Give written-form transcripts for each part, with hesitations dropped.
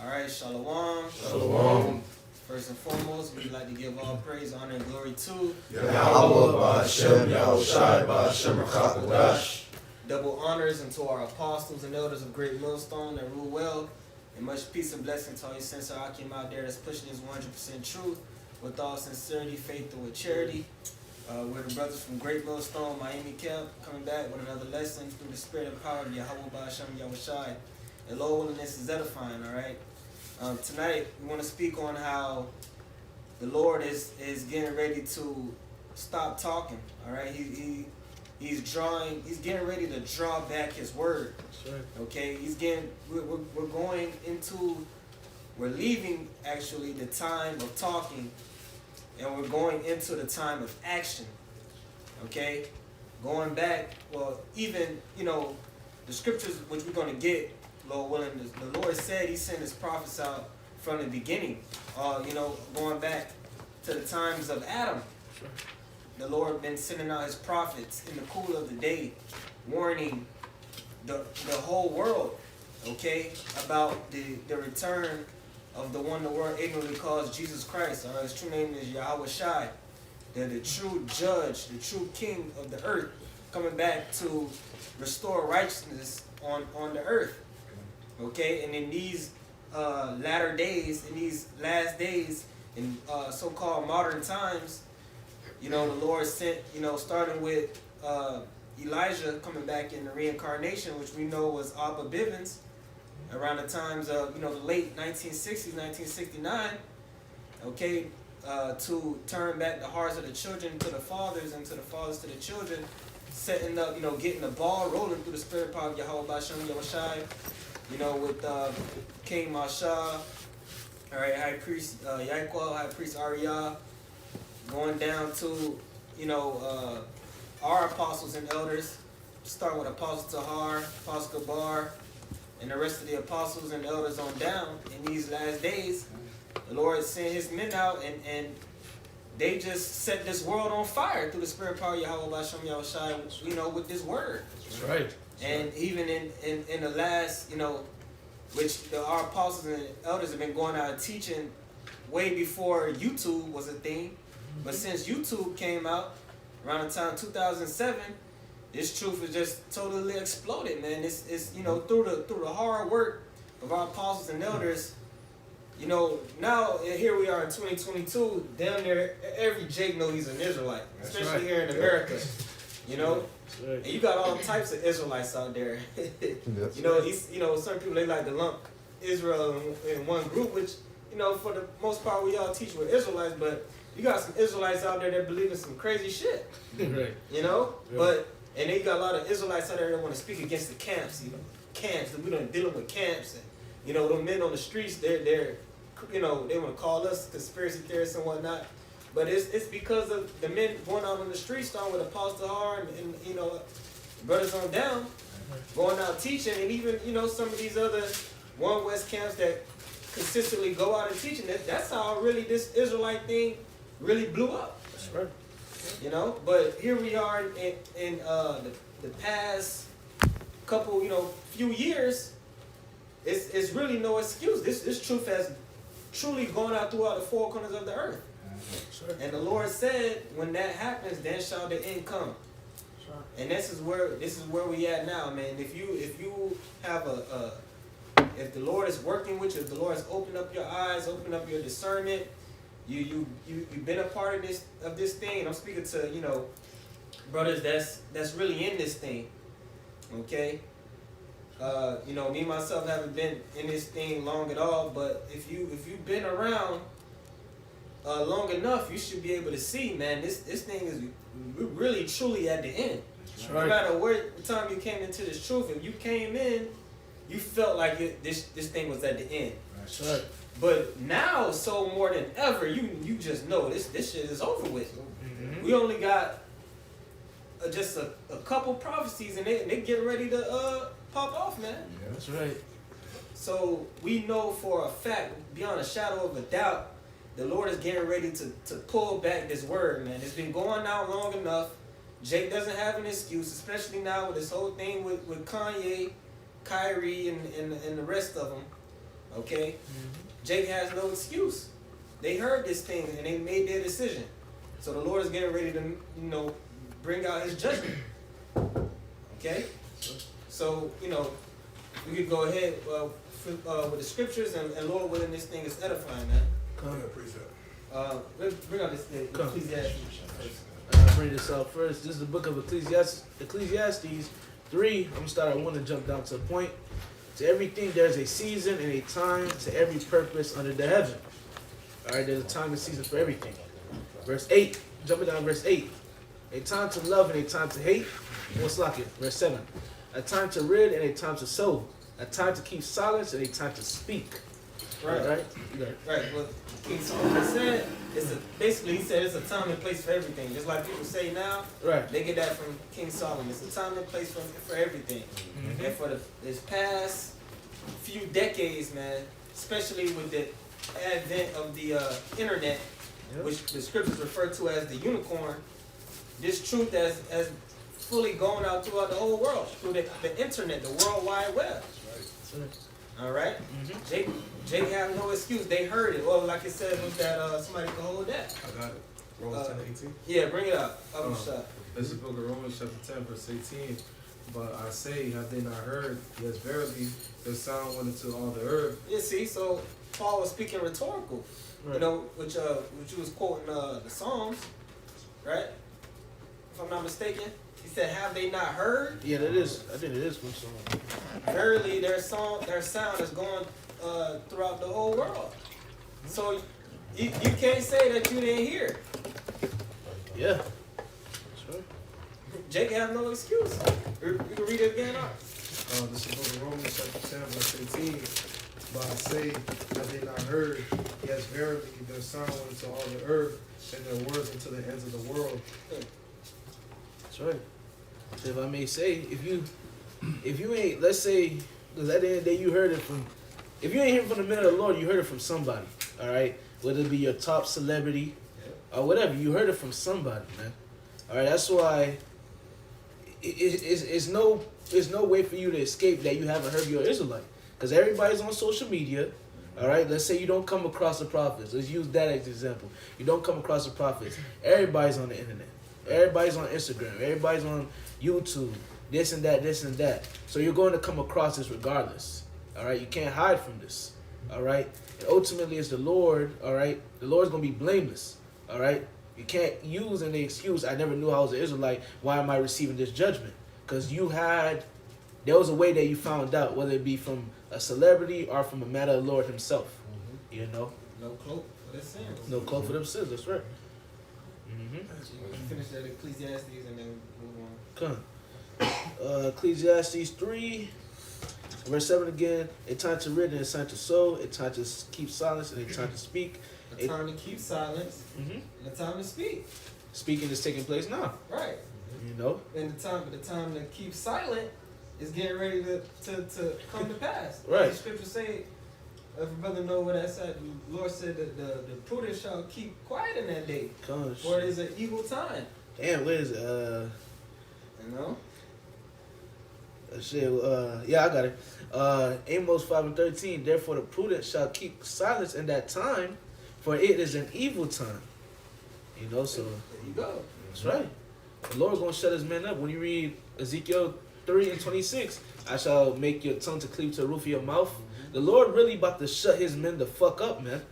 Alright, Shalom. Shalom. First and foremost, we'd like to give all praise, honor, and glory to Yahweh Ba'Hashem, Yahushai Ba'Hashem Chakadash. double honors unto our apostles and elders of Great Millstone that rule well, and much peace and blessing to all you sincere Akim out there that's pushing this 100% truth with all sincerity, faith, and with charity. We're the brothers from Great Millstone, Miami Camp, coming back with another lesson through the spirit and power of Yahweh Ba'Hashem Yahushai. And Lord willingness is edifying, alright? Tonight, we want to speak on how the Lord is getting ready to stop talking, alright? He's getting ready to draw back his word. That's right. Okay, we're leaving actually the time of talking, and we're going into the time of action. Okay, going back, well, even the scriptures which we're going to get, Lord willing, the Lord said He sent His prophets out from the beginning. Going back to the times of Adam. Sure. The Lord been sending out His prophets in the cool of the day, warning the whole world, okay, about the return of the one the world ignorantly calls Jesus Christ. His true name is Yahweh Shai, the true judge, the true king of the earth, coming back to restore righteousness on the earth. Okay, and in these latter days, in these last days, in so-called modern times, the Lord sent, starting with Elijah coming back in the reincarnation, which we know was Abba Bivens, around the times of, the late 1960s, 1969, okay, to turn back the hearts of the children to the fathers and to the fathers to the children, setting up, getting the ball rolling through the spirit power of Yahweh Ba'Hashem Yahushai, with King Masha, all right, High Priest Yaquel, High Priest Ariyah, going down to, our apostles and elders, start with Apostle Tahar, Apostle Gabar, and the rest of the apostles and elders on down. In these last days, the Lord sent His men out, and they just set this world on fire through the spirit power of Yahweh Ba'Hashem Yahushai, with this word. That's right. And even in the last, which our apostles and elders have been going out teaching way before YouTube was a thing. But since YouTube came out around the time 2007, this truth has just totally exploded, man. It's through the hard work of our apostles and elders. Now here we are in 2022. Damn near every Jake knows he's an Israelite, especially here in America. Right. And you got all types of Israelites out there. Certain people, they like to lump Israel in one group, which, for the most part, we all teach we're Israelites, but you got some Israelites out there that believe in some crazy shit. Right. But, and they got a lot of Israelites out there that want to speak against the camps, camps, that we don't dealing with camps, and, the men on the streets, they're they want to call us conspiracy theorists and whatnot. But it's because of the men going out on the streets, starting with Apostle Har and brothers on down, going out teaching, and even some of these other One West camps that consistently go out and teaching. That's how really this Israelite thing really blew up. That's right. But here we are in the past couple few years. It's really no excuse. This truth has truly gone out throughout the four corners of the earth. Sure. And the Lord said, when that happens, then shall the end come. Sure. And this is where we at now, man. If you have if the Lord is working with you, if the Lord has opened up your eyes, opened up your discernment, you've been a part of this thing. And I'm speaking to brothers that's really in this thing. Okay. Me myself haven't been in this thing long at all, but if you've been around long enough, you should be able to see, man, this thing is really truly at the end. That's No right. matter what time you came into this truth, if you came in, you felt like this thing was at the end. That's right. But now, so more than ever, you just know this shit is over with. Mm-hmm. We only got just a couple prophecies, and they getting ready to pop off, man. Yeah, that's right. So we know for a fact, beyond a shadow of a doubt, the Lord is getting ready to pull back this word, man. It's been going out long enough. Jake doesn't have an excuse, especially now with this whole thing with Kanye, Kyrie, and the rest of them. Okay? Jake has no excuse. They heard this thing and they made their decision. So the Lord is getting ready to, bring out his judgment. Okay? So, we could go ahead with the scriptures and Lord willing, this thing is edifying, man. Come. Bring out this thing. Come. Ecclesiastes. I'll bring this out first. This is the book of Ecclesiastes 3. I'm going to start at 1 and jump down to a point. To everything there's a season and a time to every purpose under the heaven. Alright, there's a time and season for everything. Verse 8, jumping down to verse 8. A time to love and a time to hate. What's like it? Verse 7. A time to rid and a time to sow. A time to keep silence and a time to speak. Right. Right? Right. Well, King Solomon said, basically he said it's a time and place for everything. Just like people say now, Right. they get that from King Solomon. It's a time and place for everything. Mm-hmm. And for this past few decades, man, especially with the advent of the internet, Yep. which the scriptures refer to as the unicorn, this truth has fully gone out throughout the whole world through the internet, the World Wide Web. That's right. All right, Mm-hmm. Jake have no excuse. They heard it. Well, like it said, was that somebody could hold that. I got it. Romans 10:18. Yeah, bring it up. This is the book of Romans chapter 10, verse 18. But I say, have they not heard? Yes, verily, the sound went into all the earth. Yeah, see, so Paul was speaking rhetorical. Right. Which you was quoting the Psalms, right? If I'm not mistaken, he said, "Have they not heard? Yeah, that is. I think it is from someone. Verily, their sound is going throughout the whole world." So you can't say that you didn't hear. Yeah. That's right. Jake have no excuse. You can read it again. This is the book of Romans chapter 10, verse 18. But I say, have they not heard? Yes, verily, their sound went into all the earth, and their words into the ends of the world. That's right. So if I may say, if you ain't, let's say, because at the end of the day you heard it from, if you ain't hearing from the men of the Lord, you heard it from somebody. All right, whether it be your top celebrity or whatever, you heard it from somebody, man. All right, that's why it's no way for you to escape that you haven't heard your Israelite, because everybody's on social media. All right, let's say you don't come across the prophets. Let's use that as an example. You don't come across the prophets. Everybody's on the internet. Everybody's on Instagram. Everybody's on YouTube. This and that. So you're going to come across this regardless. All right, you can't hide from this. All right, and ultimately it's the Lord. All right, the Lord's going to be blameless. All right, you can't use any excuse. I never knew I was an Israelite. Why am I receiving this judgment? Because there was a way that you found out, whether it be from a celebrity or from a man of the Lord himself. You know? No cloak for their sins. No cloak for them sins, that's right. Finish that Ecclesiastes and then move on. Come. Ecclesiastes 3, verse 7 again. A time to rid and a time to sow, a time to keep silence and a time to speak. A time to keep silence and a time to speak. Speaking is taking place now. Right. You know? And the time to keep silent is getting ready to come to pass. Right. The scripture say, if a brother know what that said, the Lord said that the prudent shall keep quiet in that day, for it is an evil time. Damn, what is it? You know? Yeah, I got it. Amos 5:13. Therefore the prudent shall keep silence in that time, for it is an evil time. You know, so There you go. that's right. The Lord's gonna shut his men up. When you read Ezekiel 3:26, I shall make your tongue to cleave to the roof of your mouth. The Lord really about to shut his men the fuck up, man.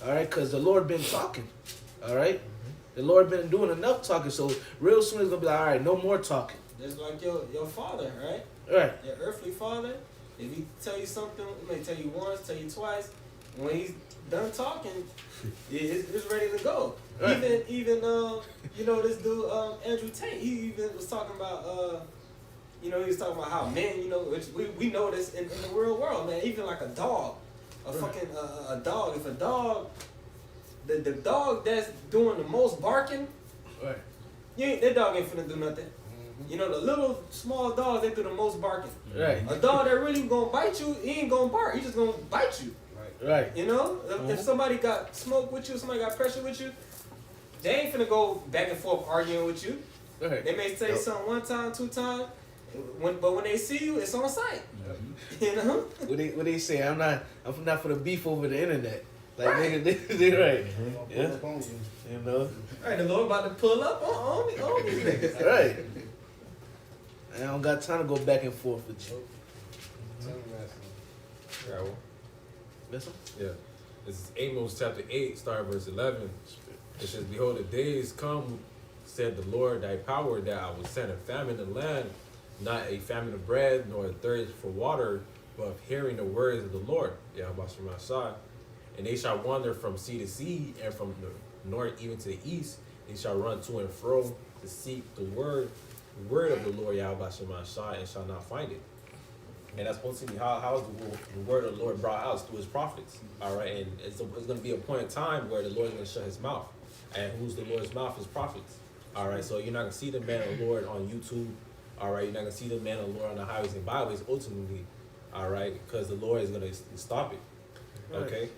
All right, because the Lord been talking. All right, the Lord been doing enough talking. So real soon it's gonna be like, all right, no more talking. Just like your father, right? All right. Your earthly father. If he tell you something, he may tell you once, tell you twice. When he's done talking, it's ready to go. Right. Even this dude Andrew Tate. He even was talking about he was talking about how men, which we know this in the real world, man. Even like a dog, fucking a dog. If a dog, the dog that's doing the most barking, Right. that dog ain't finna do nothing. The little small dogs, they do the most barking. Right. A dog that really gonna bite you, he ain't gonna bark. He just gonna bite you. Right. If somebody got smoke with you, somebody got pressure with you, they ain't finna go back and forth arguing with you. Right. They may say something one time, two times, But when they see you, it's on site. You know? What they say? I'm not for the beef over the internet. Like Right. nigga, they right. I'll Yeah. pull up on you. You know. Right, the Lord about to pull up on these niggas. Right. I don't got time to go back and forth with you. Yeah, well, Listen. yeah. This is Amos chapter 8, starting verse 11. It says, Behold, the days come, said the Lord, thy power, that I will send a famine in the land, not a famine of bread, nor a thirst for water, but of hearing the words of the Lord. Yahweh. And they shall wander from sea to sea, and from the north even to the east. They shall run to and fro to seek the word of the Lord, Yahweh, and shall not find it. And that's ultimately how is the word of the Lord brought out through his prophets. All right, and it's going to be a point in time where the Lord is going to shut his mouth. And who's the Lord's mouth? His prophets. All right, so you're not going to see the man of the Lord on YouTube. All right, you're not going to see the man of the Lord on the highways and byways ultimately. All right, because the Lord is going to stop it. Okay? Right.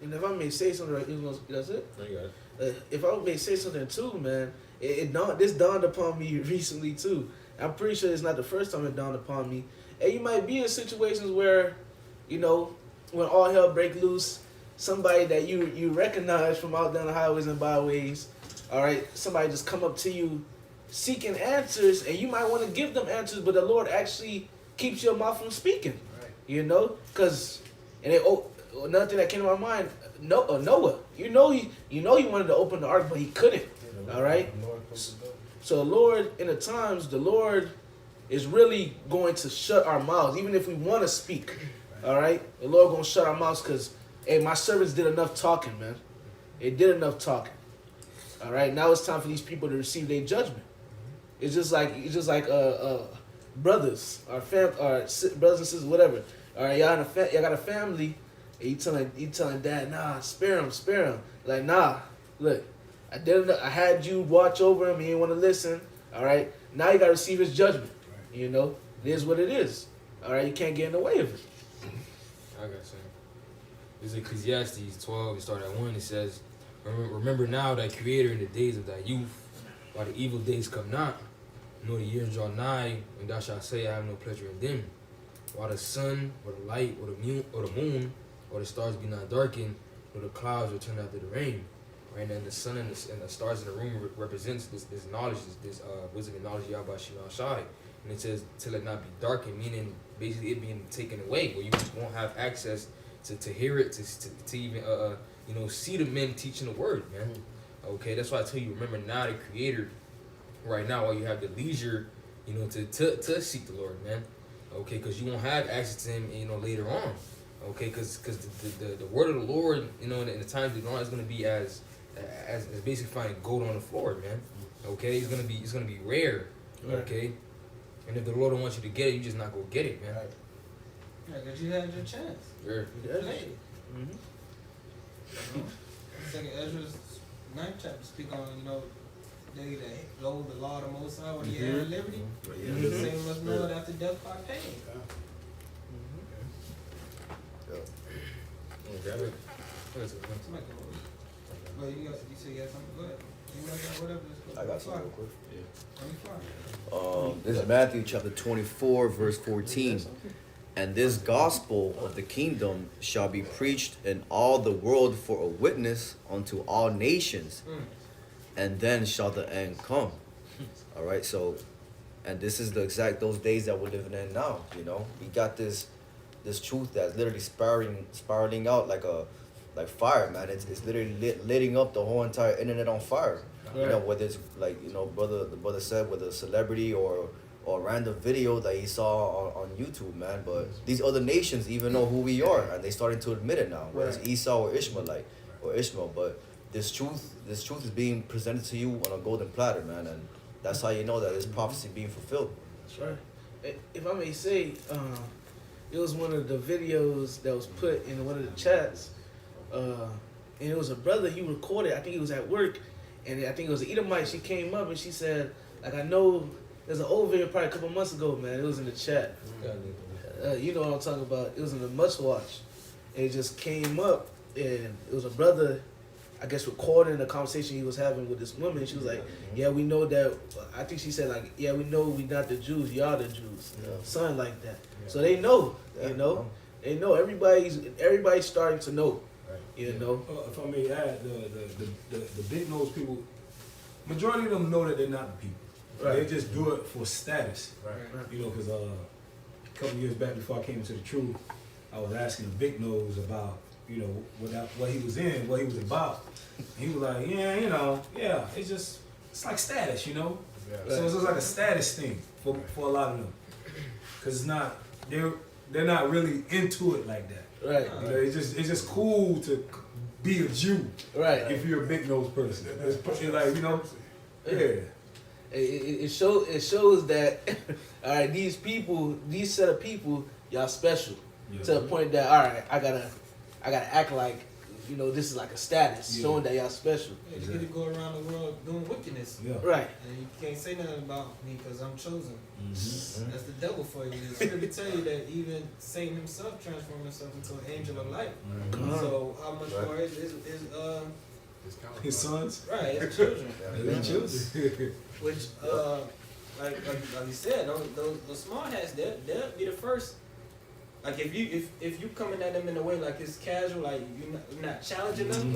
And if I may say something, right, that's it. There you got it. If I may say something too, man, this dawned upon me recently too. I'm pretty sure it's not the first time it dawned upon me. And you might be in situations where, you know, when all hell break loose, somebody that you recognize from out down the highways and byways, all right, somebody just come up to you seeking answers, and you might want to give them answers, but the Lord actually keeps your mouth from speaking. Right. You know, another thing that came to my mind, Noah. You know he wanted to open the ark, but he couldn't. All right. So Lord, in the times, the Lord is really going to shut our mouths, even if we want to speak. All right, the Lord gonna shut our mouths because, hey, my servants did enough talking, man. They did enough talking. All right, now it's time for these people to receive their judgment. It's just like brothers, brothers and sisters, whatever. All right, y'all got a family, and you telling dad, nah, spare him. Like, nah, look, I had you watch over him. He didn't want to listen. All right, now you got to receive his judgment. You know, it is what it is. All right, you can't get in the way of it. I got you. This is Ecclesiastes 12, it starts at 1. It says, Remember now thy Creator in the days of thy youth, while the evil days come not, nor the years draw nigh, when thou shalt say, I have no pleasure in them. While the sun, or the light, or the moon, or the stars be not darkened, nor the clouds return after the rain. Right, and the sun and the stars in the room represents this knowledge, this wisdom and knowledge Yahweh Shai. And it says, till it not be darkened, meaning basically it being taken away, where you won't have access to hear it, to even see the men teaching the word, man. Okay, that's why I tell you, remember now the Creator, right now, while you have the leisure, to seek the Lord, man. Okay, because you won't have access to Him, later on. Okay, because the word of the Lord, in the times later on, is going to be as basically finding gold on the floor, man. Okay, it's gonna be rare. Okay, and if the Lord don't want you to get it, you just not go get it, man. Right. Yeah, because you had your chance. Sure. Play. Mm-hmm. Second Ezra's 9th chapter speak on, they that hold the law of the Most High when you have liberty. The same must know that after death by pain. Grab it. Somebody come over. Well, you said you had something. Go ahead. You got whatever. I got something real quick. Let me fly. This is Matthew chapter 24, verse 14. And this gospel of the kingdom shall be preached in all the world for a witness unto all nations, and then shall the end come. All right, so, and this is those days that we're living in now. We got this truth that's literally spiraling out like fire, man. It's literally lighting up the whole entire internet on fire. Right. Whether it's like the brother said, with a celebrity or a random video that he saw on YouTube, man. But these other nations even know who we are, and they starting to admit it now. Whether it's Esau or Ishmael, but this truth is being presented to you on a golden platter, man, and that's how you know that this prophecy being fulfilled. That's right. If I may say, it was one of the videos that was put in one of the chats, and it was a brother, he recorded, I think he was at work, and I think it was an Edomite. She came up and she said, like, I know there's an old video probably a couple months ago, man. It was in the chat. You know what I'm talking about. It was in the Must Watch. And it just came up, and it was a brother, I guess, recording the conversation he was having with this woman. She was like, yeah, we know that. I think she said, like, yeah, we know we not the Jews. Y'all the Jews. Something like that. So they know, you know. They know. Everybody's starting to know, you know. If I may add, the big nose people, majority of them know that they're not the people. Right. They just do it for status. Right. You know, because a couple years back before I came into the truth, I was asking the big nose about, you know, what he was in, what he was about. And he was like, yeah, it's like status, you know. So it's just like a status thing for a lot of them, because it's not they're not really into it like that. Right. You know, it's just cool to be a Jew. Right. If you're a big nose person, it's like, you know, yeah. It shows that all right, these set of people, y'all special to the point that all right, I gotta act like, you know, this is like a status, showing that y'all special. Yeah, you get to go around the world doing wickedness. Yeah. Right. And you can't say nothing about me because I'm chosen. Mm-hmm. That's the devil for you. The scripture tell you that even Satan himself transformed himself into an angel of light. Mhm. So how much more is His sons, right, his children. his children. Which like you said, those small hats, they'll be the first. Like if you coming at them in a way like it's casual, like you're not challenging them,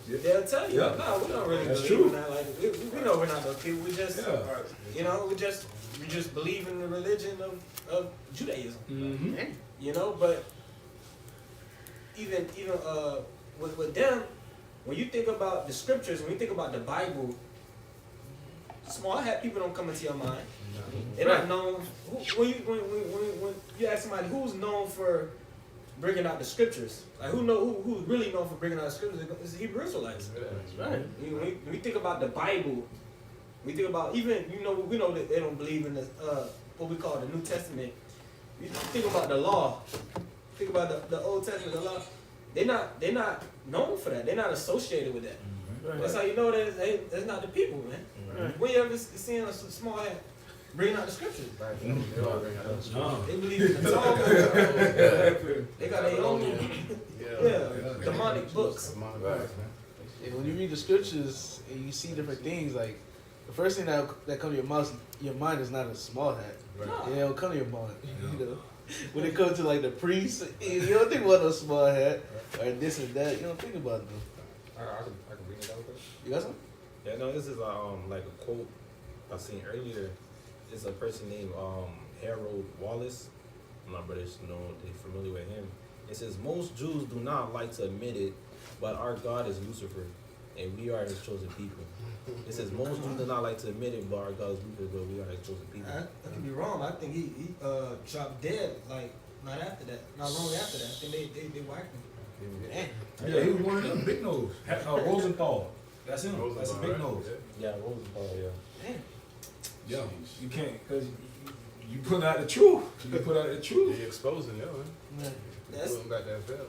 they'll tell you, no, we don't really That's believe true. in that. Like we know we're not those people. We just you know, we just believe in the religion of Judaism. Mm-hmm. You know, but even with them, when you think about the scriptures, when you think about the Bible, small hat people don't come into your mind. They're not known. When you ask somebody who's known for bringing out the scriptures, like who's really known for bringing out the scriptures, it's the Hebrew Israelites. Right. When we think about the Bible, we think about even we know that they don't believe in the what we call the New Testament. You think about the law. Think about the Old Testament, the law. They're not known for that. They're not associated with that. Right. That's how you know that that's not the people, man. Right. When you ever seen a small hat bringing out the scriptures? No. They believe in the Talmud. They got their own demonic books. And when you read the scriptures and you see different things, like the first thing that comes to your mind is not a small hat. No. It don't come to your mind. You know, when it comes to like the priest, you don't think about no small hat or this and that. You don't think about them. I can bring it out there. You got something? Yeah, no, this is like a quote I seen earlier. It's a person named Harold Wallace. My brothers know they're familiar with him. It says most Jews do not like to admit it, but our God is Lucifer, and we are His chosen people. It says most Jews do not like to admit it, but our God is Lucifer, but we are His chosen people. I could be wrong. I think he dropped dead like not after that, not long after that. I think they whacked him. Yeah, he was one of them big nose. Rosenthal. That's him. That's a big right? nose. Yeah, Rosenthal, yeah. Yeah, you can't, because you put out the truth. You put out the truth. He exposing them, man. That's Put him back that veil.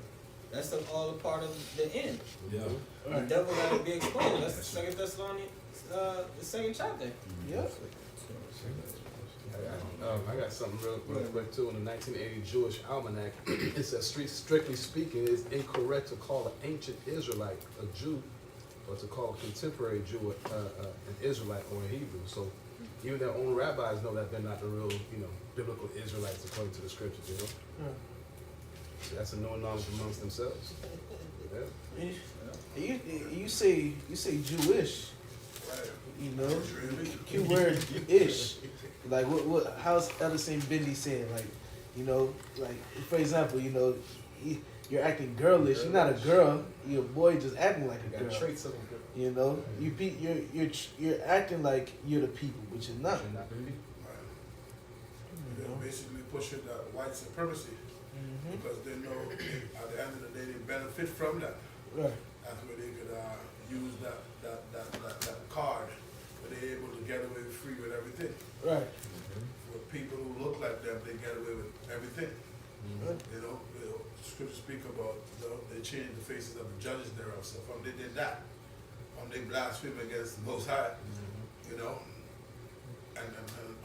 that's all a part of the end. Yeah. The devil got to be exposed. That's the Second Thessalonians, the second chapter. Yep. I got something real quick too. In the 1980 Jewish Almanac, it says, strictly speaking, it's incorrect to call an ancient Israelite a Jew, or to call a contemporary Jew an Israelite or a Hebrew. So even their own rabbis know that they're not the real, biblical Israelites according to the scriptures. So that's a known knowledge amongst themselves. Yeah. You say Jewish. You know, key word ish. Like what? How's Elder Saint Bendy saying? Like for example, you're acting girlish. You're not a girl. You're a boy just acting like a girl. Traits of them. You know, you're acting like you're the people, which is not. They're basically pushing that white supremacy because they know at the end of the day they benefit from that. Right. That's where they could use that card where they're able to get away free with everything. Right. For people who look like them, they get away with everything. Right. Scriptures speak about they changed the faces of the judges thereof. So from they did that, they blaspheme against the Most High, and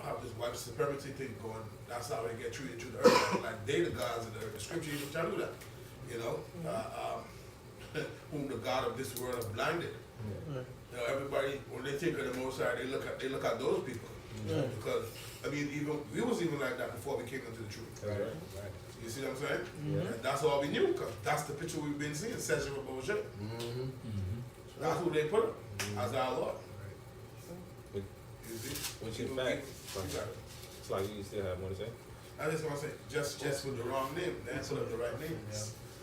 have this white supremacy thing going. That's how they get treated through the earth, like they the gods of the earth. The scripture even tell you that, whom the God of this world have blinded. Right. You know, everybody, when they think of the Most High, they look at those people. Right. Because, I mean, we was even like that before we came into the truth. Right. You see what I'm saying? Mhm. And that's all we knew, because that's the picture we've been seeing, Session of Moshe. Mm-hmm. That's who they put as our Lord. But- You see? Which in People fact, think- you got it. it's like you still have more to say. I just want to say, just with the wrong name, they put up the right name.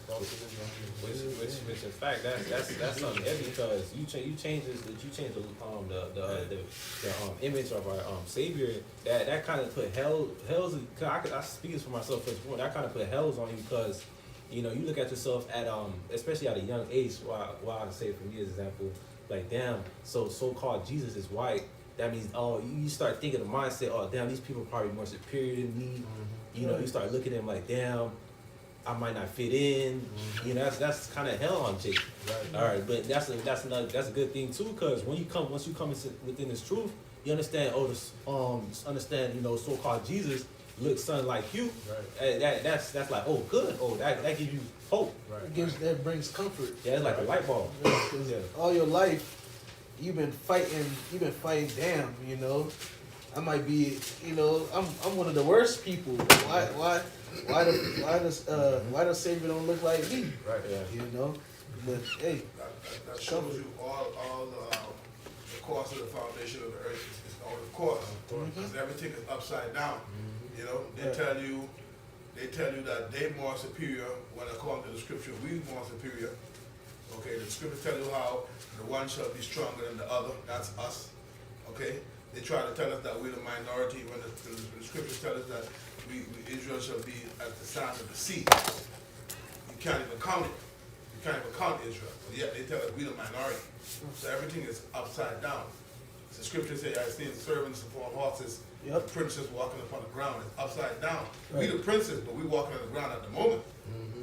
Which in fact that's something heavy because you change the image of our savior that kind of put hell's I speak this for myself first of all, that kind of put hell's on you because you know you look at yourself at especially at a young age. Why I say for me as example, like damn, so-called Jesus is white. That means you start thinking the mindset, oh damn, these people are probably more superior than me. You know, you start looking at them like damn, I might not fit in. You know, that's kind of hell on Jake. All right, but that's a good thing too, because once you come within this truth, you understand. Understand. You know, so-called Jesus looks something like you. Right. That's like good. That gives you hope. Right. That brings comfort. Yeah, it's like a light bulb. Yeah, all your life, you've been fighting. Damn, you know, I might be. You know, I'm one of the worst people. Why the Savior don't look like me? Right. Yeah. You know, but hey, That shows you all the course of the foundation of the earth is all the course. Because everything is upside down. You know, they tell you that they're more superior when according to the scripture we more superior. Okay, the scriptures tell you how the one shall be stronger than the other. That's us. Okay, they try to tell us that we're the minority when the scriptures tell us that Israel shall be at the sand of the sea. You can't even count it. You can't even count Israel. But yet they tell us we're the minority. So everything is upside down. The scriptures say, I've seen servants upon horses, princes walking upon the ground. It's upside down. We the princes, but we walking on the ground at the moment.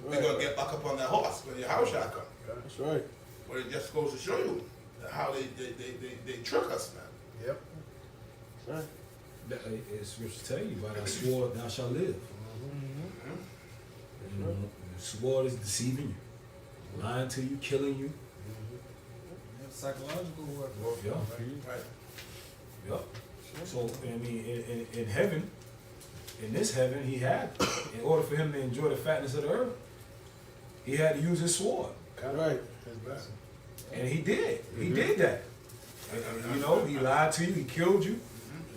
We're going to get back up on that horse when your house shall come. That's right. But it just goes to show you how they trick us, man. Yep. Right. Scripture tell you, by thy sword thou shalt live. You know, the sword is deceiving you, lying to you, killing you. Psychological work. Yeah. Right. Yep. So I mean, in heaven, in this heaven, he had, in order for him to enjoy the fatness of the earth, he had to use his sword. Right. And he did. He did that. And, you know, he lied to you. He killed you.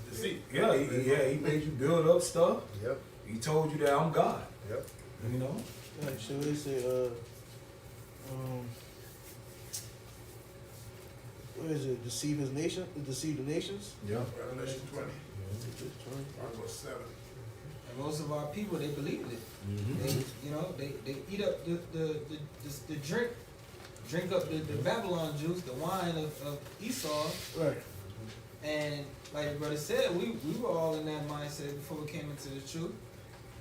Deceit. Yeah, he made you build up stuff. Yep. He told you that I'm God. Yep. You know. Like, should we say, what is it? Deceive the nations. Yeah. Revelation 20. Verse 7. And most of our people, they believed it. They eat up the drink up the Babylon juice, the wine of Esau. Right. And like the brother said, we were all in that mindset before we came into the truth.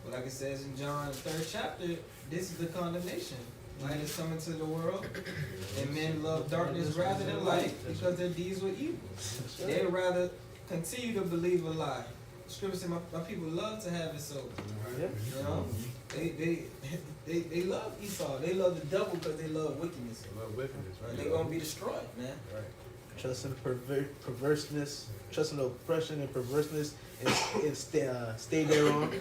But like it says in John 3rd chapter, this is the condemnation. Light is coming to the world, and men love darkness rather than light because their deeds were evil. They'd rather continue to believe a lie. The scripture says, my people love to have it so. Yep. You know, they love Esau. They love the devil because they love wickedness. And they're gonna be destroyed, man. Trusting perverseness, trusting oppression and perverseness, and stay thereon.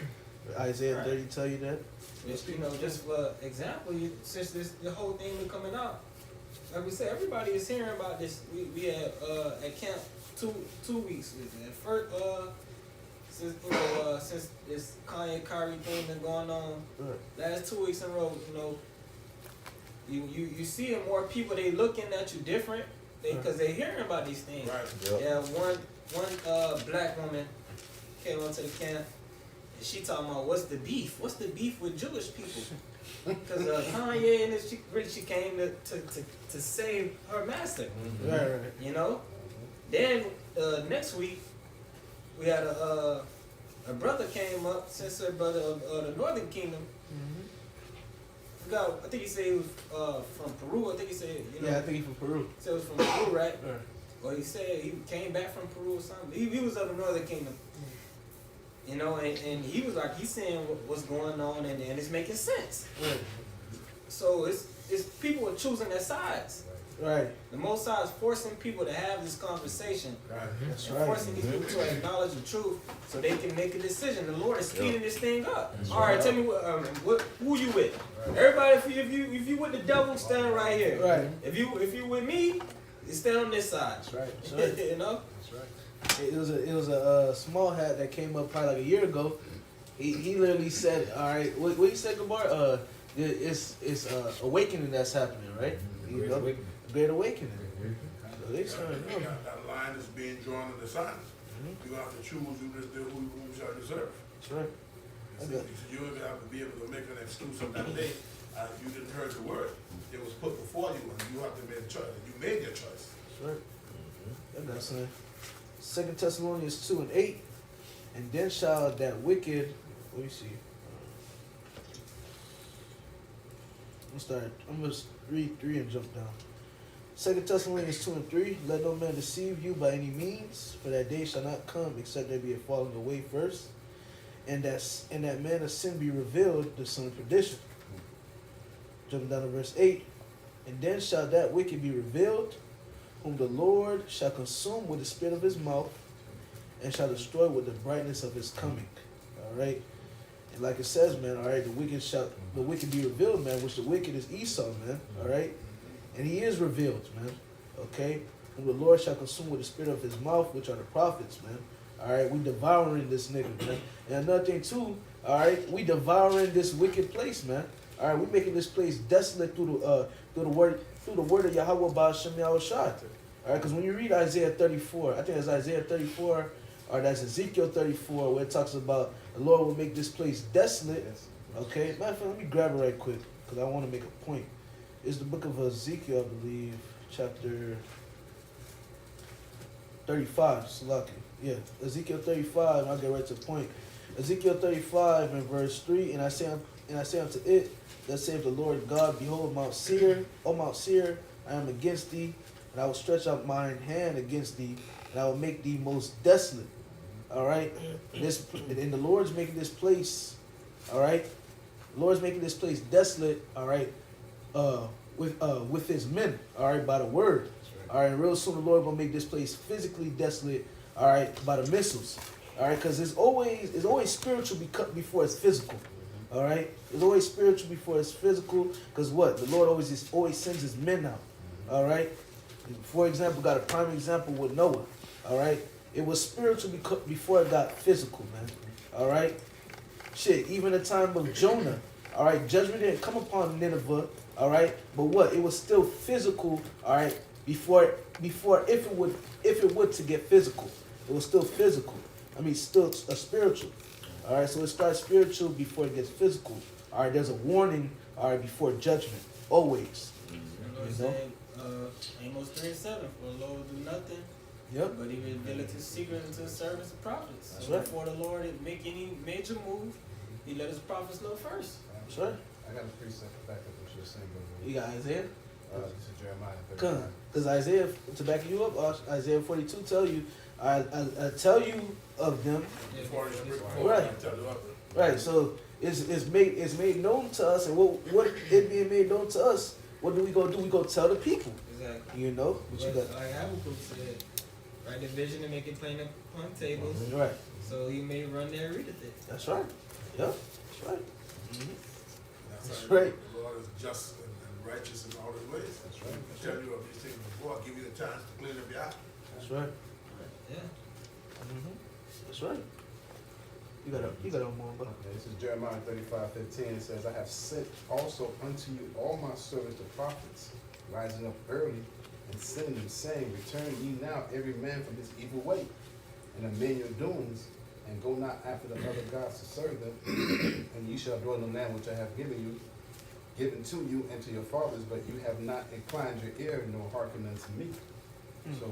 Isaiah 30 tell you that. Just for example, since the whole thing was coming out, like we said, everybody is hearing about this. We had at camp 2 weeks with it. First, since this Kanye Kyrie thing been going on, last 2 weeks in a row, you see more people. They looking at you different because they hearing about these things. Right. Yeah, one black woman came onto the camp. She talking about what's the beef? What's the beef with Jewish people? Because Kanye and she came to save her master. Right. You know. Then next week we had a brother came up, sincere brother of the Northern Kingdom. I think he said he was from Peru. I think he said Yeah, I think he's from Peru. He said he was from Peru, right? Or he said he came back from Peru or something. He was of the Northern Kingdom. And he was like, he's seeing what's going on and it's making sense. So it's people are choosing their sides. Right. The Most High is forcing people to have this conversation, That's and right. forcing these people to acknowledge the truth, so they can make a decision. The Lord is speeding this thing up. That's All right, right. tell me who you with? Everybody, if you with the devil, stand right here. Right. If you with me, you stand on this side. That's right. That's right. You know. That's right. It was a small hat that came up probably like a year ago. He literally said, all right, what you said, Gabar? It's awakening that's happening, right? You Great know? awakening. Great awakening. So they started, you know. That line is being drawn in the signs. You're gonna have to choose whom shall you serve. That's right. You're gonna have to be able to make an excuse on that day. You didn't heard the word. It was put before you, and you have to make a choice. You made your choice. That's right. That's it. 2 Thessalonians 2:8, and then shall that wicked. Let me see. I'm gonna read 3 and jump down. 2 Thessalonians 2:3. Let no man deceive you by any means, for that day shall not come except there be a falling away first, and that man of sin be revealed, the son of perdition. Jumping down to verse 8. And then shall that wicked be revealed, whom the Lord shall consume with the spirit of his mouth, and shall destroy with the brightness of his coming. All right. And like it says, man, all right, the wicked be revealed, man, which the wicked is Esau, man. All right. And he is revealed, man. Okay. Whom the Lord shall consume with the spirit of his mouth, which are the prophets, man. All right. We devouring this nigga, man. And another thing too, all right, we devouring this wicked place, man. All right, we making this place desolate through the word of Yahweh Ba'ashem Yahushai. All right, because when you read Isaiah 34, I think it's Isaiah 34, or that's Ezekiel 34, where it talks about the Lord will make this place desolate. Okay, matter of fact, let me grab it right quick because I want to make a point. It's the book of Ezekiel, I believe, chapter 35. Salaki. Yeah, Ezekiel 35. I'll get right to the point. Ezekiel 35 and verse 3, and I say unto it, that saith the Lord God, behold, Mount Seir, O Mount Seir, I am against thee, and I will stretch out mine hand against thee, and I will make thee most desolate. All right, and the Lord's making this place, all right, the Lord's making this place desolate, all right, with his men, all right, by the word, all right, and real soon the Lord gonna make this place physically desolate, all right, by the missiles, all right, because it's always spiritual before it's physical. All right, it's always spiritual before it's physical. Because what the Lord always sends His men out. All right. For example, got a prime example with Noah. All right, it was spiritual before it got physical, man. All right, shit. Even the time of Jonah. All right, judgment didn't come upon Nineveh. All right, but what it was still physical. All right, before if it would to get physical, it was still physical. I mean, still a spiritual. All right, so it starts spiritual before it gets physical. All right, there's a warning. All right, before judgment, always. The Lord said, Amos 3:7, for the Lord will do nothing, Yep. but He revealeth His secret unto His servants and prophets. That's So right. before the Lord make any major move, He let His prophets know first. That's right. I got a precept to back up what you're saying, brother. You got Isaiah. This is Jeremiah 35. Come, because Isaiah, to back you up, Isaiah 42 tell you, I tell you of them. Before Right. tell you up. Right. So it's made known to us, and what it being made known to us, what do? We go tell the people. Exactly. You know, what you got. Like Habakkuk said, write the vision and make it plain upon tables, Right. so He may run there and readeth it. That's right. Yep. That's right. That's right. right. The Lord is just and righteous in all His ways. That's right. I tell you of these things before. I'll give you the chance to clean up your eye. That's right. Yeah. That's right. You got a more, but Okay, this is Jeremiah 35:15. It says, I have sent also unto you all my servants the prophets, rising up early and sending them, saying, return ye now every man from his evil way, and amend your doings, and go not after the other gods to serve them, and ye shall dwell in the land which I have given to you and to your fathers, but you have not inclined your ear nor hearkened unto me. So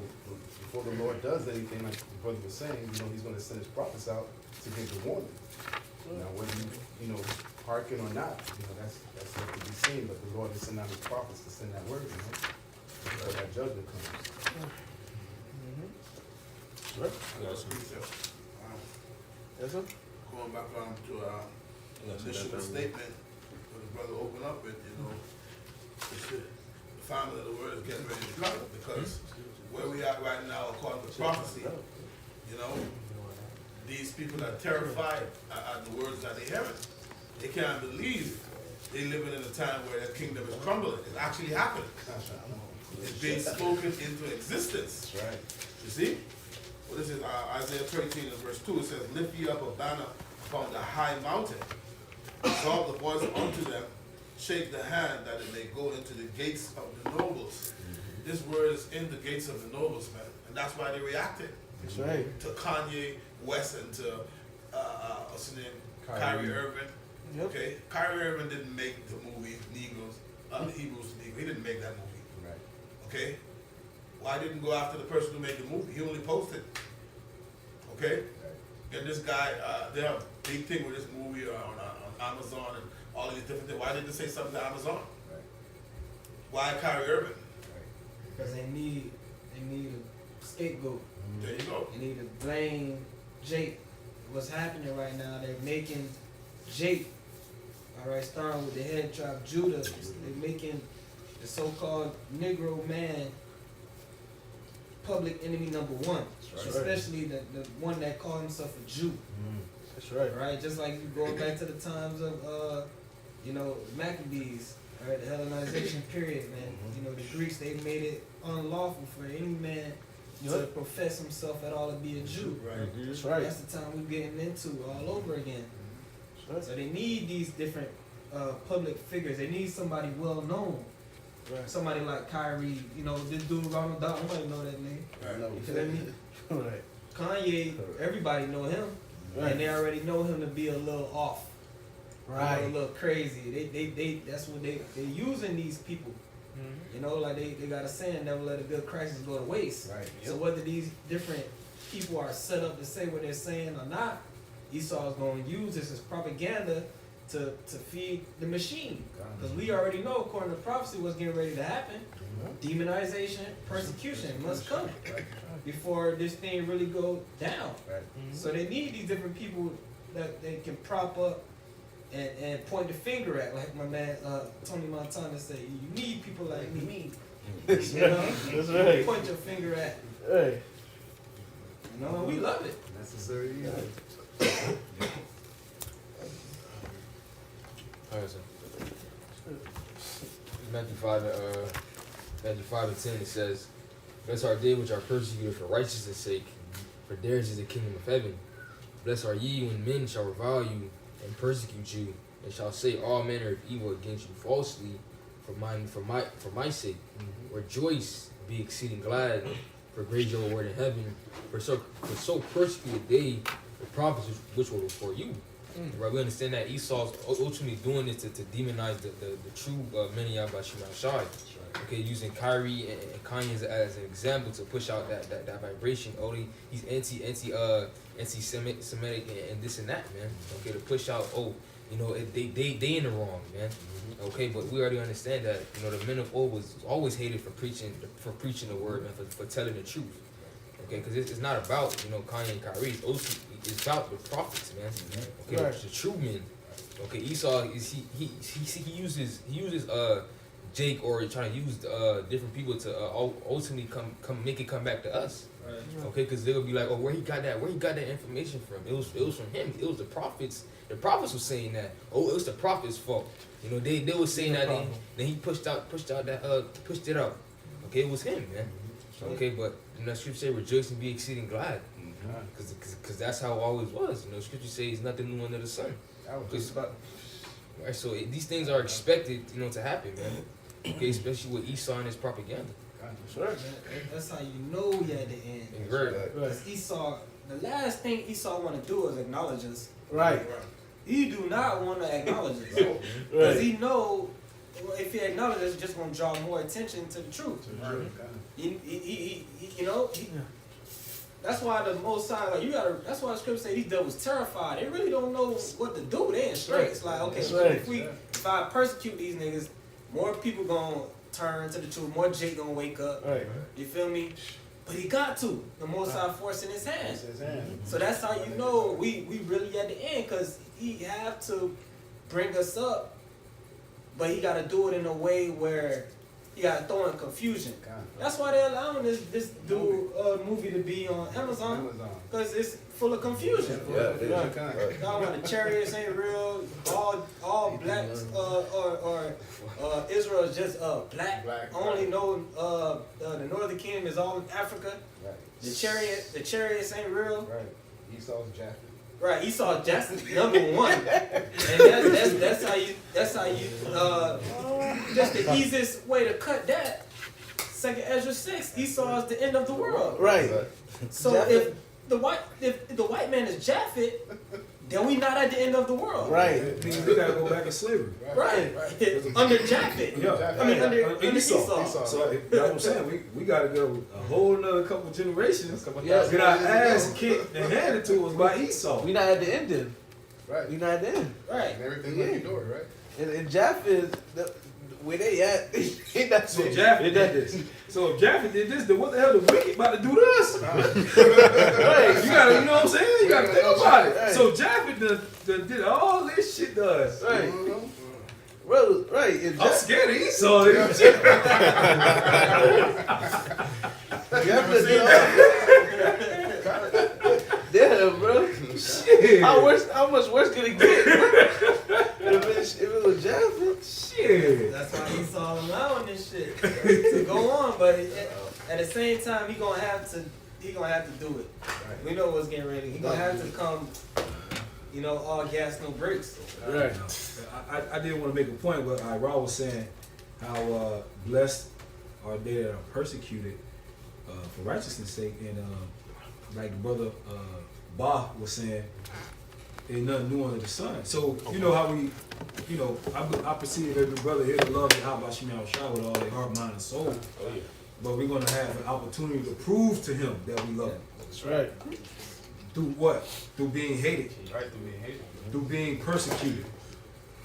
before the Lord does anything, like the brother was saying, He's going to send His prophets out to give the warning. Now, whether you hearken or not, that's yet to be seen. But the Lord is sending out His prophets to send that word, before that judgment comes. right. Precept. That's it. Going back to the initial statement, when the brother opened up with, the family of the word is getting ready to come, because where we are right now, according to prophecy, you know, these people are terrified at the words that they hear. They can't believe they living in a time where their kingdom is crumbling. It's actually happening. It's being spoken into existence. That's right. You see? Well, this is Isaiah 13 and verse 2. It says, lift ye up a banner upon the high mountain. Exalt the voice unto them. Shake the hand that it may go into the gates of the nobles. This word is in the gates of the nobles, man. And that's why they reacted. That's right. To Kanye West and to, what's his name? Kyrie Irving. Yep. Okay? Kyrie Irving didn't make the movie Negroes, Hebrews to Negro. He didn't make that movie. Right. Okay? Why didn't go after the person who made the movie? He only posted. Okay? And this guy, they have a big thing with this movie on Amazon and all of these different things. Why didn't they say something to Amazon? Right. Why Kyrie Irving? Because they need a scapegoat. There you go. They need to blame Jake. What's happening right now, they're making Jake, all right, starting with the head tribe Judah, they're making the so-called Negro man public enemy number one. That's right. Especially the one that called himself a Jew. That's right. Right? Just like you going back to the times of Maccabees, right? The Hellenization period, man. You know, the Greeks, they made it unlawful for any man to profess himself at all to be a Jew. Right. That's right. That's the time we're getting into all over again. That's right. So they need these different public figures. They need somebody well known. Right. Somebody like Kyrie, you know, this dude Ronald Dot, nobody know that name. Right. You feel me? Right. Kanye, everybody know him. Right. And they already know him to be a little off. Right. A little crazy. They that's what they using these people. You know, like they got a saying, never let a good crisis go to waste. Right. So whether these different people are set up to say what they're saying or not, Esau is going to use this as propaganda to feed the machine. Because we already know, according to prophecy, what's getting ready to happen. Demonization, persecution must come before this thing really goes down. Right. So they need these different people that they can prop up and point the finger at, like my man Tony Montana said. You need people like me. That's You know? right. That's right. Point your finger at. Hey. You know, and we love it. Necessary. Alright, so Matthew 5:10 it says, blessed are they which are persecuted for righteousness' sake, for theirs is the kingdom of heaven. Blessed are ye when men shall revile you and persecute you, and shall say all manner of evil against you falsely for my sake. Rejoice, be exceeding glad, for great is your reward in heaven. For so persecuted they the prophets which were before you. Right, we understand that Esau's ultimately doing this to demonize the true Meniah Bashim Shai. Okay, using Kyrie and Kanye as an example to push out that vibration. He's anti-Semitic and this and that, man. Okay, to push out, they in the wrong, man. Okay, but we already understand that, the men of old was always hated for preaching the word, man, for telling the truth. Okay, because it's not about Kanye and Kyrie. It's about the prophets, man. Okay, Right. the true men. Okay, Esau is he uses Jake or trying to use different people to ultimately come back to us. Right. Okay, because they'll be like, where he got that information from? It was from him. It was the prophets. The prophets were saying that. It was the prophets' fault. They were saying that. Then he pushed it out. Okay, it was him, man. Okay, but Scripture say rejoice and be exceeding glad, because that's how it always was. Scripture says nothing new under the sun. Right, so these things are expected, to happen, man. Okay, especially with Esau and his propaganda. Sure. That's how you know you're at the end. Right. Because Esau, the last thing Esau want to do is acknowledge us. Right. He do not want to acknowledge us. Because he know if he acknowledges us, it's just going to draw more attention to the truth. That's why the Most High, that's why the scripture say these devils terrified. They really don't know what to do. They in straight. It's like, okay, if I persecute these niggas, more people gonna turn to the truth. More Jake gonna wake up. Right. You feel me? But he got to. The Most High forcing his hand. So that's how you know we really at the end, because he have to bring us up but he got to do it in a way where he got to throw in confusion. That's why they're allowing this dude movie to be on Amazon, because it's full of confusion. Y'all want the chariots ain't real. All blacks or Israel is just black. Only know the Northern Kingdom is all in Africa. The chariots ain't real. Right. Esau's Japheth. Right, Esau that's number one, and that's how you that's the easiest way to cut that. Second Ezra 6, Esau is the end of the world. Right. So if the white man is Japhet, then we not at the end of the world. Right. It means we gotta go back in slavery. Right. Under Japhet. Yeah. I mean under Esau. So that's what I'm saying. We gotta go a whole another couple generations. Yeah. Get our ass kicked and handed to us by Esau. We not at the end then. Right. We not at the end. Right. And everything Yeah. like you know it, right? And Japheth, where they at? He not So Japheth did this. So if Japheth did this, then what the hell the wicked about to do to us? Right. You gotta, you know what I'm saying? You gotta think about it. Right. So Japheth did all this shit to us. Right. Bro, right. If I'm scared of Esau. Nigga. Japheth did all damn, bro. Shit. How much worse can it get? If it was Japheth, Shit. That's why Esau allowing this shit to go on, but at the same time he gonna have to do it. We know what's getting ready. He gonna have to come, all gas, no brakes. right. I did want to make a point, but Raw was saying how blessed are they that are persecuted for righteousness' sake, and like the brother Bah was saying, ain't nothing new under the sun. So you know how we, I perceive every brother here to love and how about Shemel Shah with all their heart, mind, and soul. But we're gonna have an opportunity to prove to him that we love him. That's right. Through what? Through being hated. Right, through being hated. Through being persecuted.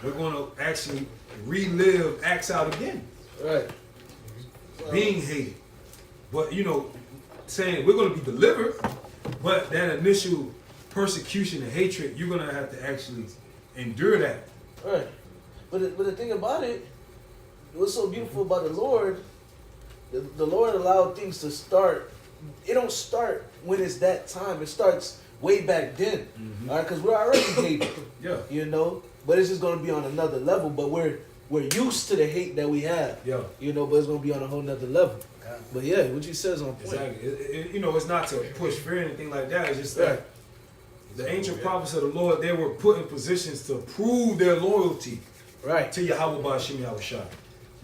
We're gonna actually relive acts out again. Right. Being hated. But saying we're gonna be delivered, but that initial persecution and hatred, you're gonna have to actually endure that. Right. But the thing about it, what's so beautiful about the Lord, the Lord allowed things to start. It don't start when it's that time. It starts way back then. All right, because we're already hated. Yeah. But it's just gonna be on another level. But we're used to the hate that we have. Yeah. But it's gonna be on a whole nother level. But yeah, what you said is on point. Exactly. It's not to push fear or anything like that. It's just that the ancient prophets of the Lord, they were put in positions to prove their loyalty Right. to Yahweh Ba'ashim Yahushua.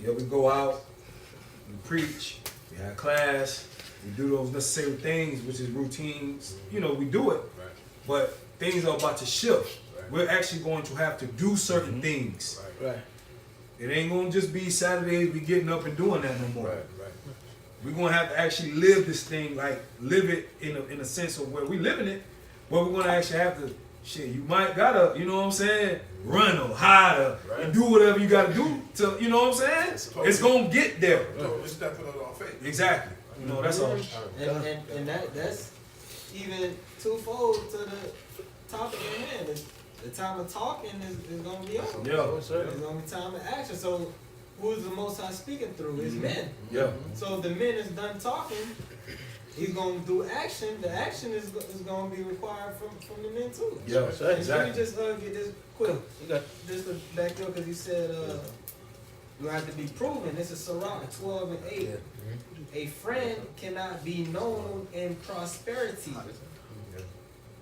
Yeah, we go out, we preach, we have class, we do those necessary things, which is routines. We do it. Right. But things are about to shift. Right. We're actually going to have to do certain things. Right. It ain't going to just be Saturdays we getting up and doing that no more. Right. We're going to have to actually live this thing, like live it in a sense of where we living it, but we're going to actually have to, you might got to, run or hide or and do whatever you got to do to, It's going to get there. We're stepping on our faith. Exactly. That's all. And that's even twofold to the topic at hand. The time of talking is going to be over. Yeah. It's going to be time of action. So who's the Most High speaking through? It's men. Yeah. So if the men is done talking, he's going to do action. The action is going to be required from the men too. Yeah, And let me exactly. just get this quick. You got Just to back up, because you said you have to be proven. This is Sirach 12 and 8. A friend cannot be known in prosperity,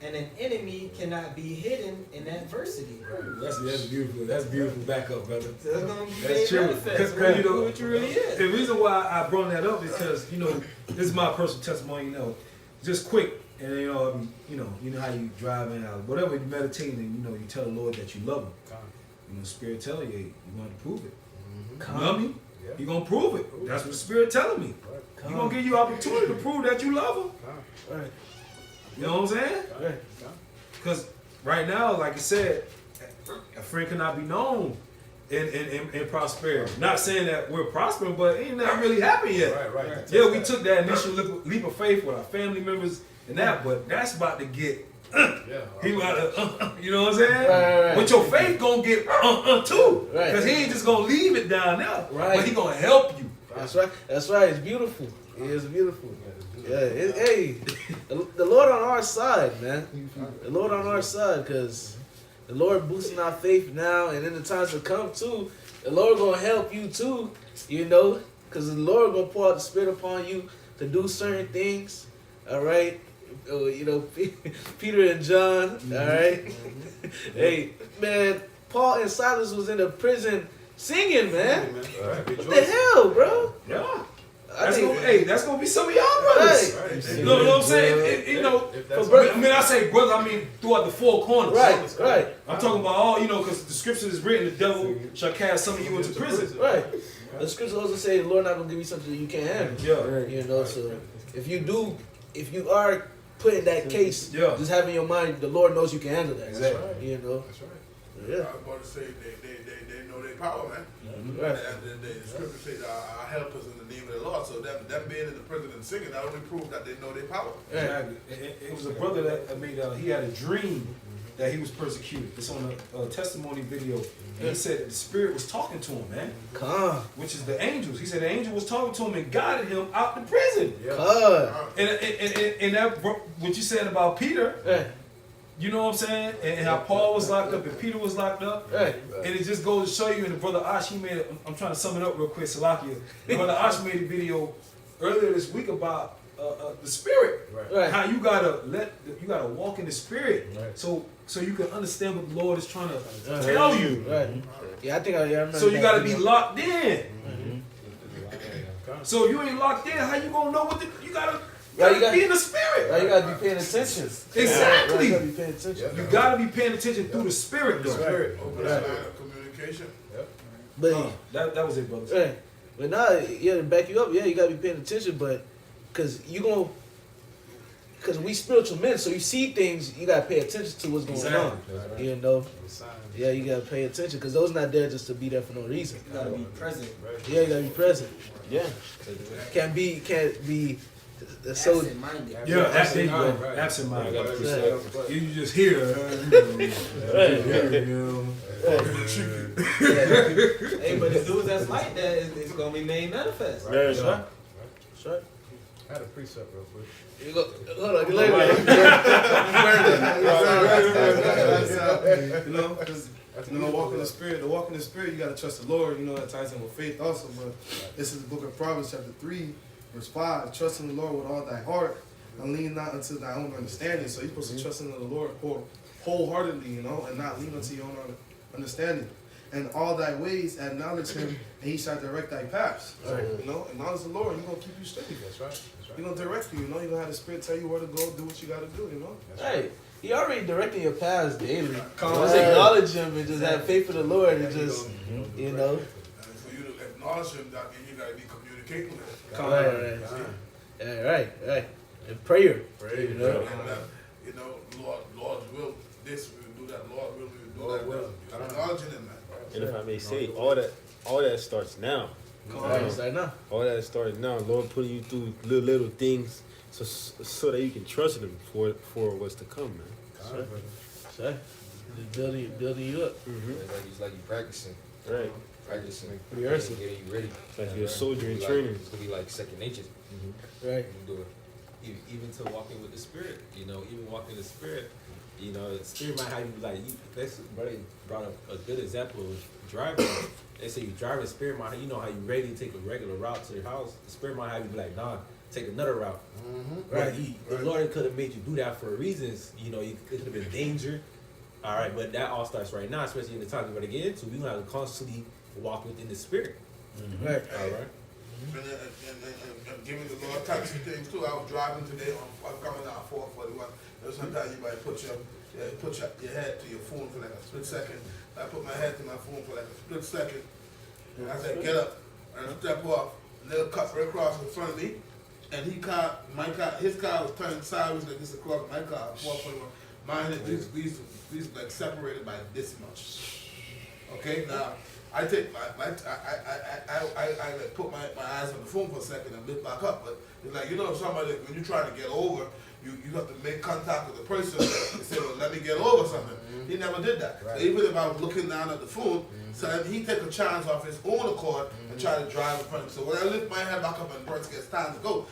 and an enemy cannot be hidden in adversity. That's beautiful. That's beautiful backup, brother. So it's gonna be That's made true. manifest. Cause, Who it really is. the reason why I brought that up is because this is my personal testimony. Just quick, and you know how you driving out, whatever you meditating, and you tell the Lord that you love Him. Spirit telling you, you want to prove it. You love me? You gonna prove it. That's what the Spirit telling me. He gonna give you opportunity to prove that you love Him. right. You know what I'm saying? Right. Because right now, like I said, a friend cannot be known in prosperity. Not saying that we're prospering, but it ain't not really happened yet. Right. Yeah, we took that initial leap of faith with our family members and that, but that's about to get He might, you know what I'm saying? Right. But your faith gonna get too, Right. because he ain't just gonna leave it down there, Right. but he gonna help you. That's right. That's right. It's beautiful. It is beautiful. Yeah. Hey, the Lord on our side, man. The Lord on our side, because the Lord boosting our faith now, and in the times to come too. The Lord gonna help you too, you know, because the Lord gonna pour out the Spirit upon you to do certain things. All right. You know, Peter and John. All right. Hey, man, Paul and Silas was in the prison singing, man. What the hell, bro? Yeah. I That's think, gonna, that's gonna be some of y'all brothers. Right. You know what I'm saying? You know, I mean, I say brother, I mean throughout the four corners. Right. I'm talking about all, you know, because the scripture is written, the devil shall cast some of you into prison. Right. The scripture also say the Lord not gonna give you something that you can't handle. Yeah. You know, so if you are putting that case, just have in your mind, the Lord knows you can handle that. Exactly. You know. That's right. Yeah. I was about to say they know their power, man. Right. And the scripture says our help is in the name of the Lord. So them being in the prison and singing, that only proves that they know their power. Exactly. It was a brother that made he had a dream that he was persecuted. It's on a testimony video. And he said that the spirit was talking to him, man. Come. Which is the angels. He said the angel was talking to him and guided him out the prison. Come. And that what you said about Peter, Right. you know what I'm saying? And how Paul was locked up and Peter was locked up. Right. And it just goes to show you, and the brother Ash, he made I'm trying to sum it up real quick, Salakia. The brother Ash made a video earlier this week about the spirit. Right. How you gotta walk in the spirit. So you can understand what the Lord is trying to tell you. Right. Yeah, I remember. So you that gotta be video. locked in. So if you ain't locked in, how you gonna know what you gotta be in the spirit. Right, you gotta be paying attention. Exactly. Right, you gotta be paying attention. You gotta be paying attention through the spirit, though. Right. Open that line of communication. But That was it, brother. right. But now, yeah, to back you up, yeah, you gotta be paying attention, but because we spiritual men, so you see things, you gotta pay attention to what's going on. You know, yeah, you gotta pay attention because those not there just to be there for no reason. You gotta be present. Yeah, you gotta be present. Yeah. Can't be so. Absent-minded. Yeah, absent minded. Right. Absent minded. Right. You just hear. Hey, but the dudes that's like that is gonna be made manifest. That's right. That's right. I had a precept real quick. You go, hold on, later. You know, because walk in the spirit. To walk in the spirit, you gotta trust the Lord. You know, that ties in with faith also. But this is the book of Proverbs, chapter 3, verse 5. Trust in the Lord with all thy heart, and lean not unto thy own understanding. So you're supposed to trust in the Lord wholeheartedly, you know, and not lean unto your own understanding. And all thy ways acknowledge him, and he shall direct thy paths. So, you know, acknowledge the Lord, he's gonna keep you steady. That's right. He's gonna direct you, you know, you're gonna have the Spirit tell you where to go, do what you gotta do, you know. Hey, he already directing your paths daily. Come Just on. acknowledge him and just have faith in the Lord and just, you know. And for you to acknowledge him, that means you gotta be communicating with him. Right. And prayer. You know. And you know, Lord's will, this we will do that. Lord will, we will do that. I'm acknowledging him, man. And if I may say, all that starts now. Right now. All that starts now. Lord putting you through little things so that you can trust him for what's to come, man. Sorry. Just building you up. It's like you practicing. Right. Practicing. Rehearsing. Getting you ready. Like you're a soldier in Like, training. it's gonna be like second nature. Right. You do it. Even to walking with the spirit, you know, even walking in the spirit, you know, the spirit might have you like, that's buddy brought up a good example of driving. They say you drive the spirit might, you know how you ready to take a regular route to your house, the spirit might have you be like, nah, take another route. Right. The Lord could have made you do that for reasons, you know, it could have been danger. All right, but that all starts right now, especially in the time we're going to get into. We're going to have to constantly walk within the spirit. Right. All right. And giving the Lord types of things too. I was driving today I'm coming out 441. Sometimes you might put your head to your phone for like a split second. I put my head to my phone for like a split second. And I said, get up and step off. And they'll cut right across in front of me. And his car was turned sideways like this across my car, 441. Mine is these like separated by this much. Okay, now I take I put my eyes on the phone for a second and lift back up. But it's like, you know, somebody, when you're trying to get over, you have to make contact with the person and say, well, let me get over something. He never did that. Right. So even if I was looking down at the phone, so he take a chance off his own accord and try to drive in front of me. So when I lift my head back up and the person gets time to go,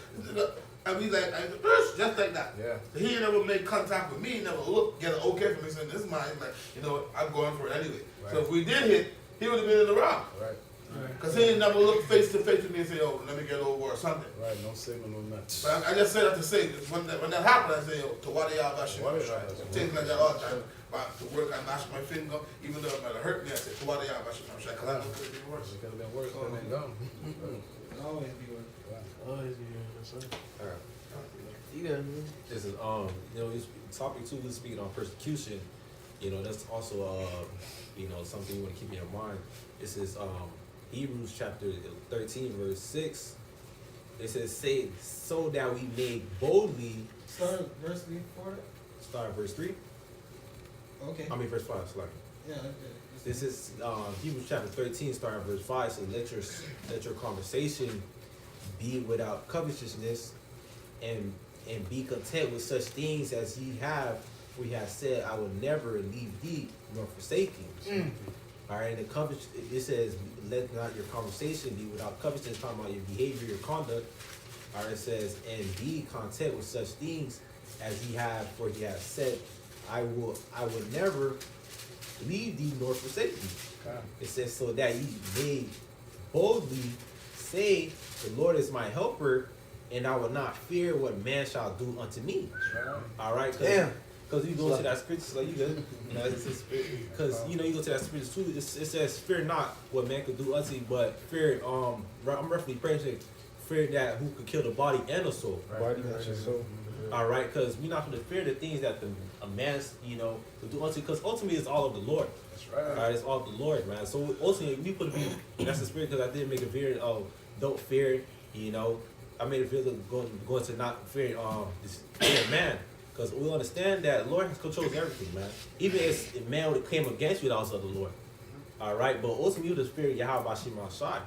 and he's like, just like that. Yeah. He never made contact with me, he never get an okay from me, saying, this is mine. He's like, you know, I'm going for it anyway. Right. So if we did hit, he would have been in the round. Right. Because he ain't never looked face to face with me and say, oh, let me get over or something. Right. No signal, no nothing. But I just say that to say, when that happened, I say, yo, to what y'all got shit. Things like that all the time. But to work, I mash my finger, even though it might have hurt me, I said, to what y'all got shit. Because I know it could have been worse. It could have been worse. Could have been gone. Always be working. Always be here. That's right. All right. You got it. This is you know, this topic 2 is speaking on persecution. You know, that's also you know, something you want to keep in your mind. This is Hebrews chapter 13 verse 6. It says, "Say so that we may boldly." Start verse 3 for it. Start at verse 3. Okay. I mean verse 5. Sorry. Yeah. Okay. This is Hebrews chapter 13, starting at verse 5. So let your conversation be without covetousness, and be content with such things as ye have. For he has said, I will never leave thee nor forsake thee. All right, the covet, it says, let not your conversation be without covetousness, talking about your behavior, your conduct. All right, it says, and be content with such things as ye have, for he has said, I will never leave thee nor forsake thee. Okay. It says, so that ye may boldly say, the Lord is my helper, and I will not fear what man shall do unto me. Right. All right, because you go to that scripture, like you good, you know, because you know you go to that scripture too. It says, "Fear not what man could do unto you, but fear." I'm roughly praying, fear that who could kill the body and the soul. Body and soul. All right, because we're not going to fear the things that a man's, you know, could do unto you, because ultimately it's all of the Lord. That's right. All right, it's all of the Lord, man. So ultimately we put that's the spirit, because I did make a video of don't fear, you know. I made a video going to not fear this fear man. Because we understand that the Lord controls everything, man. Even if man would have came against you, that was of the Lord. All right? But ultimately, the spirit Yahweh Bashim Shai.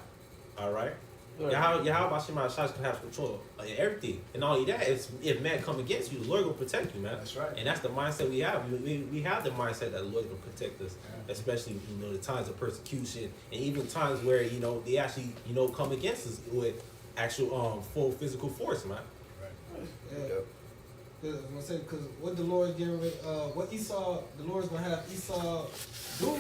All right? Yahweh Bashim Shai can have control of everything. And not only that, if man come against you, the Lord will protect you, man. That's right. And that's the mindset we have. We have the mindset that the Lord will protect us, especially, you know, the times of persecution and even times where, you know, they actually, you know, come against us with actual full physical force, man. Yeah. Because what the Lord's getting rid, what Esau, the Lord's gonna have Esau do,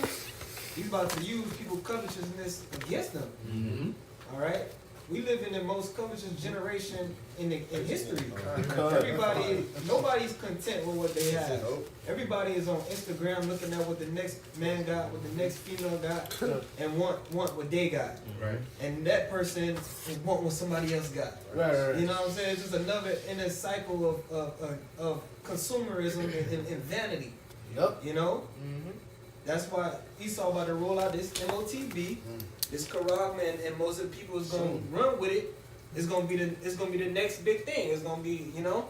he's about to use people's covetousness against them. Mm-hmm. All right, we live in the most covetous generation in history. Everybody, nobody's content with what they have. Everybody is on Instagram looking at what the next man got, what the next female got, and want what they got. Right. And that person want what somebody else got. Right. You know what I'm saying? It's just another in a cycle of consumerism and vanity. Yep. You know? Mm-hmm. That's why Esau about to roll out this MOTB, this Karag, and most of the people is gonna run with it. It's gonna be the next big thing. It's gonna be, you know,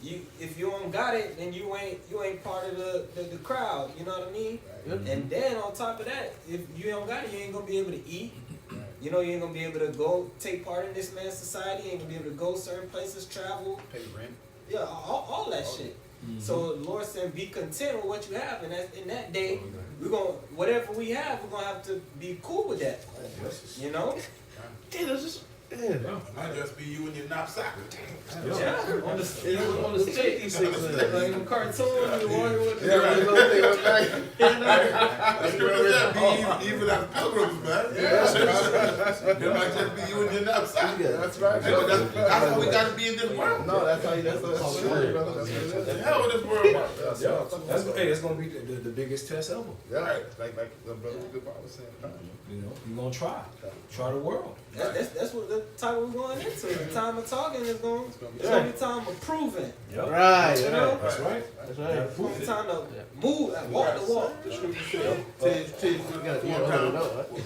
if you don't got it, then you ain't part of the crowd. You know what I mean? Right. And then on top of that, if you don't got it, you ain't gonna be able to eat. You know, you ain't gonna be able to go take part in this man's society. You ain't gonna be able to go certain places, travel. Pay rent. Yeah, all that shit. Mm-hmm. So the Lord said, be content with what you have, and in that day, we're gonna whatever we have, we're gonna have to be cool with that. You know? Might just be you and your knapsack. Yeah. On the safety six, like in cartoon, you walking with the Even as pilgrims, man. It might just be you and your knapsack. That's right. That's how we gotta be in this world. No, that's how that's The hell with this world. That's gonna be the biggest test ever. Yeah, like the brother with the Bible was saying. You know, you're gonna try the world. That's what the time we're going into. The time of talking is going. It's gonna be time of proving. Yep. Right. You know? That's right. That's right. It's gonna be time to move and walk the walk. The scripture says,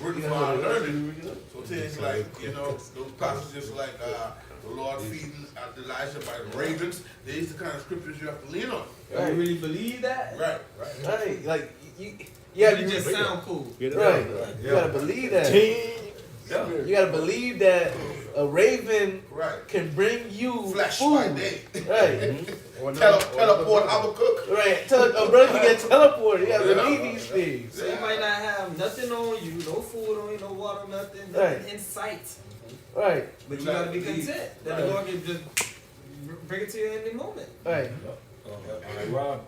working for our learning. So things like, you know, those passages like the Lord feeding Elijah by ravens, these are the kind of scriptures you have to lean on. You really believe that? Right. Right. Like you. Yeah, it just sound cool. Right. You gotta believe that. You gotta believe that a raven Right. can bring you Flesh food. by day. Right. Teleport, I will cook. Right. A brother can get teleported. You gotta believe these things. So you might not have nothing on you, no food on you, no water, nothing Right. in sight. Right. But you gotta be content that the Lord can just bring it to you in any moment. Right. Rob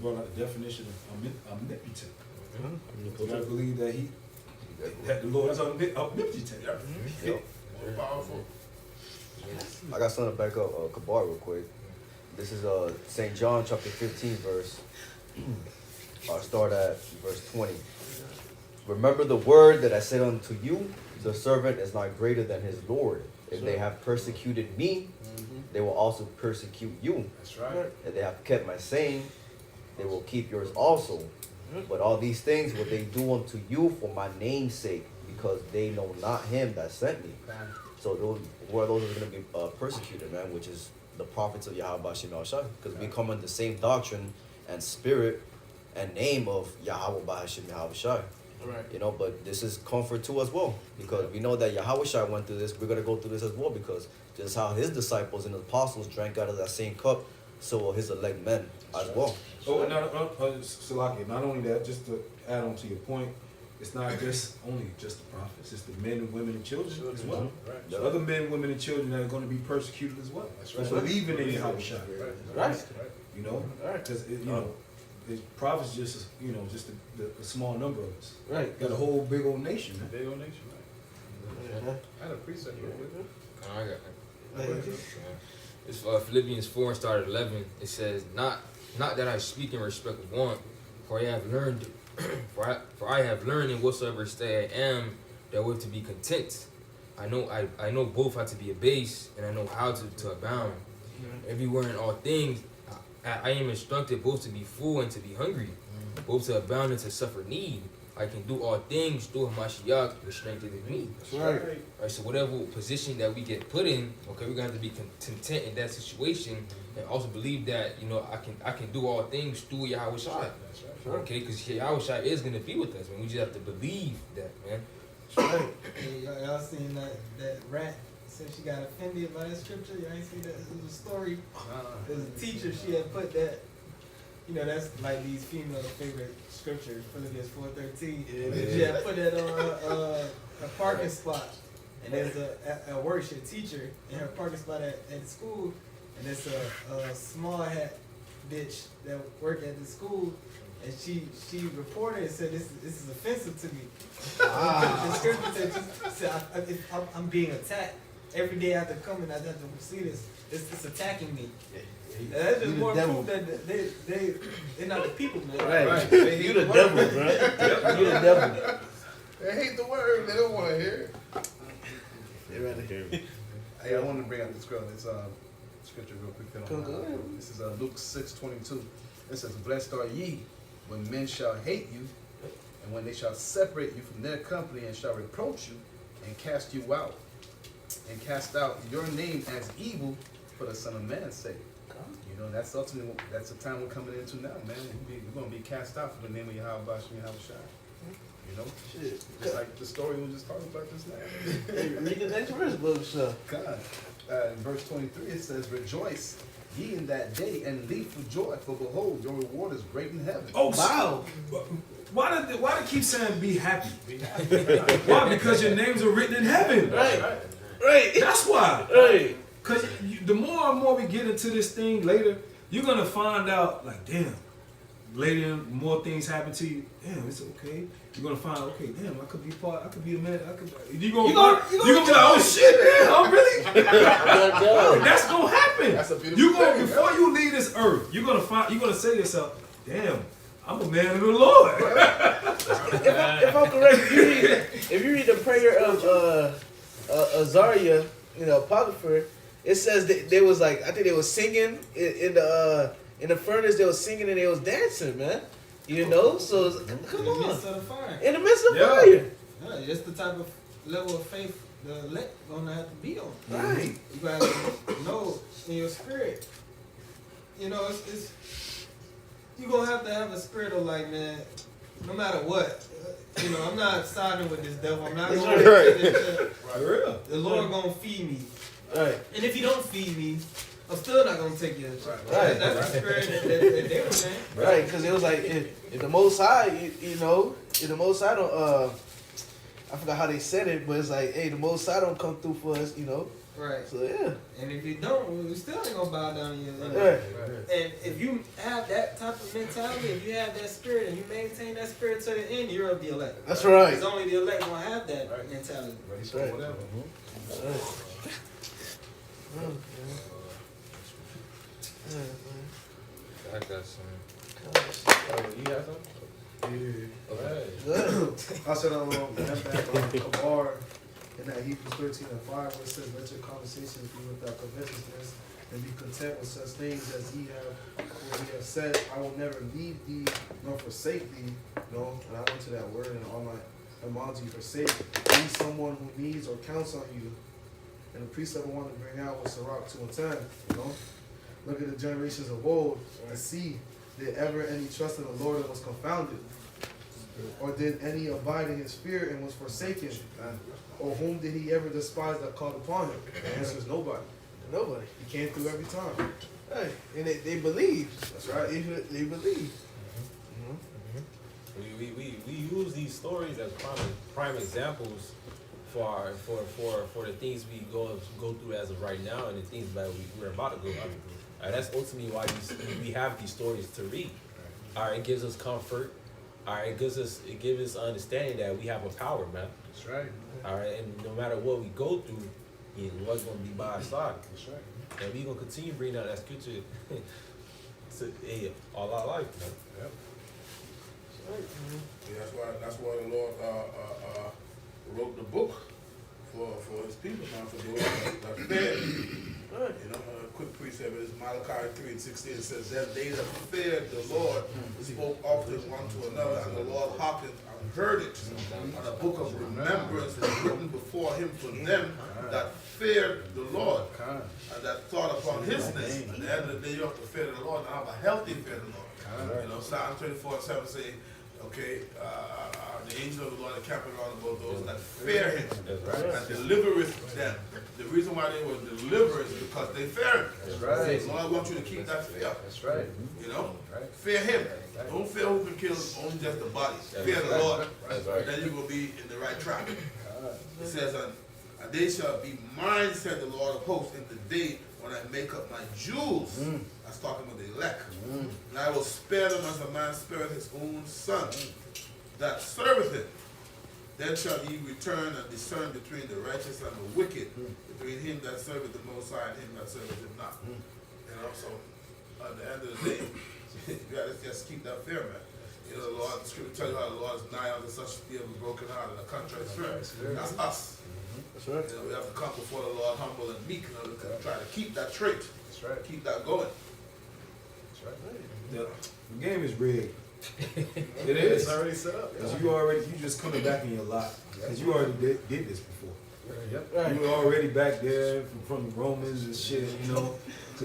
brought out the definition of omnipotent. You gotta believe that the Lord is omnipotent. Powerful. I got something to back up Kabar real quick. This is St. John chapter 15 verse. I'll start at verse 20. Remember the word that I said unto you, the servant is not greater than his Lord. If they have persecuted me, they will also persecute you. That's right. If they have kept my saying, they will keep yours also. But all these things will they do unto you for my name's sake, because they know not him that sent me. So those who are going to be persecuted, man, which is the prophets of Yahweh Bashim Al-Shai, because we come in the same doctrine and spirit and name of Yahweh Bashim Al-Shai. Right. You know, but this is comfort to us as well, because we know that Yahweh Shai went through this. We're going to go through this as well, because just how his disciples and apostles drank out of that same cup, so will his elect men as well. Oh, Salaki, not only that, just to add on to your point, it's not just the prophets, it's the men and women and children as well. Right. The other men, women, and children that are going to be persecuted as well. That's right. For believing in Yahweh Shai. Right. You know, because the prophets just a small number of us. Right. Got a whole big old nation, man. Big old nation, right? I had a precept real quick. I got it. It's Philippians 4 and start at 11. It says, not that I speak in respect of want, for I have learned, for I have learned in whatsoever state I am, therewith to be content. I know both how to be abased, and I know how to abound. Everywhere in all things, I am instructed both to be full and to be hungry, both to abound and to suffer need. I can do all things through Hamashiach, which strengtheneth me. That's right. Right, so whatever position that we get put in, okay, we're gonna have to be content in that situation, and also believe that I can do all things through Yahweh Shai. Okay, because Yahweh Shai is gonna be with us, man. We just have to believe that, man. Hey, y'all seen that rat said she got offended by that scripture? Y'all ain't seen that? It was a story. There's a teacher, she had put that, that's like these female favorite scriptures, Philippians 4:13. She had put that on a parking spot. And there's a worship teacher in her parking spot at the school, and it's a small hat bitch that worked at the school. And she reported and said, this is offensive to me. The scripture said I'm being attacked. Every day after coming, I have to see this. It's attacking me. And that's just more proof that they're not the people, man. Right. You the devil, bro. You the devil. They hate the word. They don't want to hear it. They rather hear it. Hey, I wanted to bring up this scripture real quick. If you don't mind. Go. This is Luke 6:22. It says, "Blessed are ye when men shall hate you, and when they shall separate you from their company, and shall reproach you, and cast you out, and cast out your name as evil for the Son of Man's sake." That's ultimately that's the time we're coming into now, man. We're gonna be cast out for the name of Yahweh Bashim Yahweh Shai. Shit. Just like the story we were just talking about just now. Hey, read the next verse, brother. So. God. In verse 23 it says, "Rejoice ye in that day, and leap for joy, for behold, your reward is great in heaven." Oh, Wow. Why do they keep saying be happy? Why? Because your names are written in heaven. Right. That's why. Right. Because the more and more we get into this thing later, you're going to find out, like, damn, later more things happen to you. Damn, it's okay. You're going to find, okay, damn, I could be a man. You're going to be like, oh, shit, man, I'm really? That's going to happen. That's a beautiful thing. Before you leave this earth, you're going to say to yourself, damn, I'm a man of the Lord. If I'm correct, if you read the prayer of Azariah, Apocrypha, it says that they was like, I think they was singing in the furnace. They was singing and they was dancing, man. So come In the on, midst of the fire. in the midst of Yeah. fire, Yeah, it's the type of level of faith the elect gonna have to be on. right? You gotta know in your spirit. It's you gonna have to have a spirit of like, man, no matter what, you know, I'm not siding with this devil. I'm not going Right. to For real. the Lord gonna feed me. Right. And if you don't feed me, I'm still not gonna take your shot. Right. That's the spirit that they were saying. Right, because it was like if the Most High, you know, if the Most High don't, I forgot how they said it, but it's like, hey, the Most High don't come through for us, you know. Right. So yeah. And if you don't, we still ain't gonna bow down to you. Right. And if you have that type of mentality, if you have that spirit and you maintain that spirit to the end, you're of the elect. That's right. It's only the elect gonna have that mentality. Ready for Right. whatever. That's right. I got some. You got something? Okay. Good. I said that back Kabar in that Hebrews 13 and 5 where it says, let your conversations be without covetousness and be content with such things as ye have, for he has said, I will never leave thee nor forsake thee. No, and I went to that word and all my etymology forsake. Be someone who needs or counts on you. And the precept I want to bring out was Sirach 2 and 10. You know, look at the generations of old and see, did ever any trust in the Lord and was confounded? Or did any abide in his fear and was forsaken? Or whom did he ever despise that called upon him? The answer is nobody. Nobody. He came through every time. Hey, and they believe. That's right. They believe. We use these stories as prime examples for the things we go through as of right now and the things that we're about to go through. That's ultimately why we have these stories to read. It gives us comfort. It gives us understanding that we have a power, man. That's right. And no matter what we go through, the Lord's gonna be by our side. That's right. And we gonna continue bringing out that scripture to all our life, man. Yep. Yeah, that's why the Lord wrote the book for his people, man, for those that feared. You know, a quick precept is Malachi 3:16. It says, that they that feared the Lord spoke often one to another, and the Lord hearkened and heard it. And a book of remembrance is written before him for them that feared the Lord, and that thought upon his name. At the end of the day, you have to fear the Lord and have a healthy fear of the Lord. You know, Psalm 24:7 say, okay, the angel of the Lord encamping around about those that fear him and delivereth them. The reason why they were delivered is because they fear him. That's right. The Lord wants you to keep that fear. That's right. You know? Right. Fear him. Don't fear who can kill only just the body. Fear the Lord. That's right. Then you will be in the right track. It says, and they shall be mine, said the Lord of hosts, in the day when I make up my jewels. That's talking about the elect. And I will spare them as a man spareth his own son that serveth him. Then shall ye return and discern between the righteous and the wicked, between him that serveth the Most High and him that serveth him not. You know, so at the end of the day, you gotta just keep that fear, man. You know, the Lord, the scripture tell you how the Lord is nigh unto such to be of a broken heart and a contrite spirit. That's us. That's right. You know, we have to come before the Lord humble and meek, you know, to try to keep that trait. That's right. Keep that going. That's right. The game is rigged. It It's is. already set up. Because you just coming back in your lot. Because you already did this before. Yep. Right. You were already back there from the Romans and shit, you know. So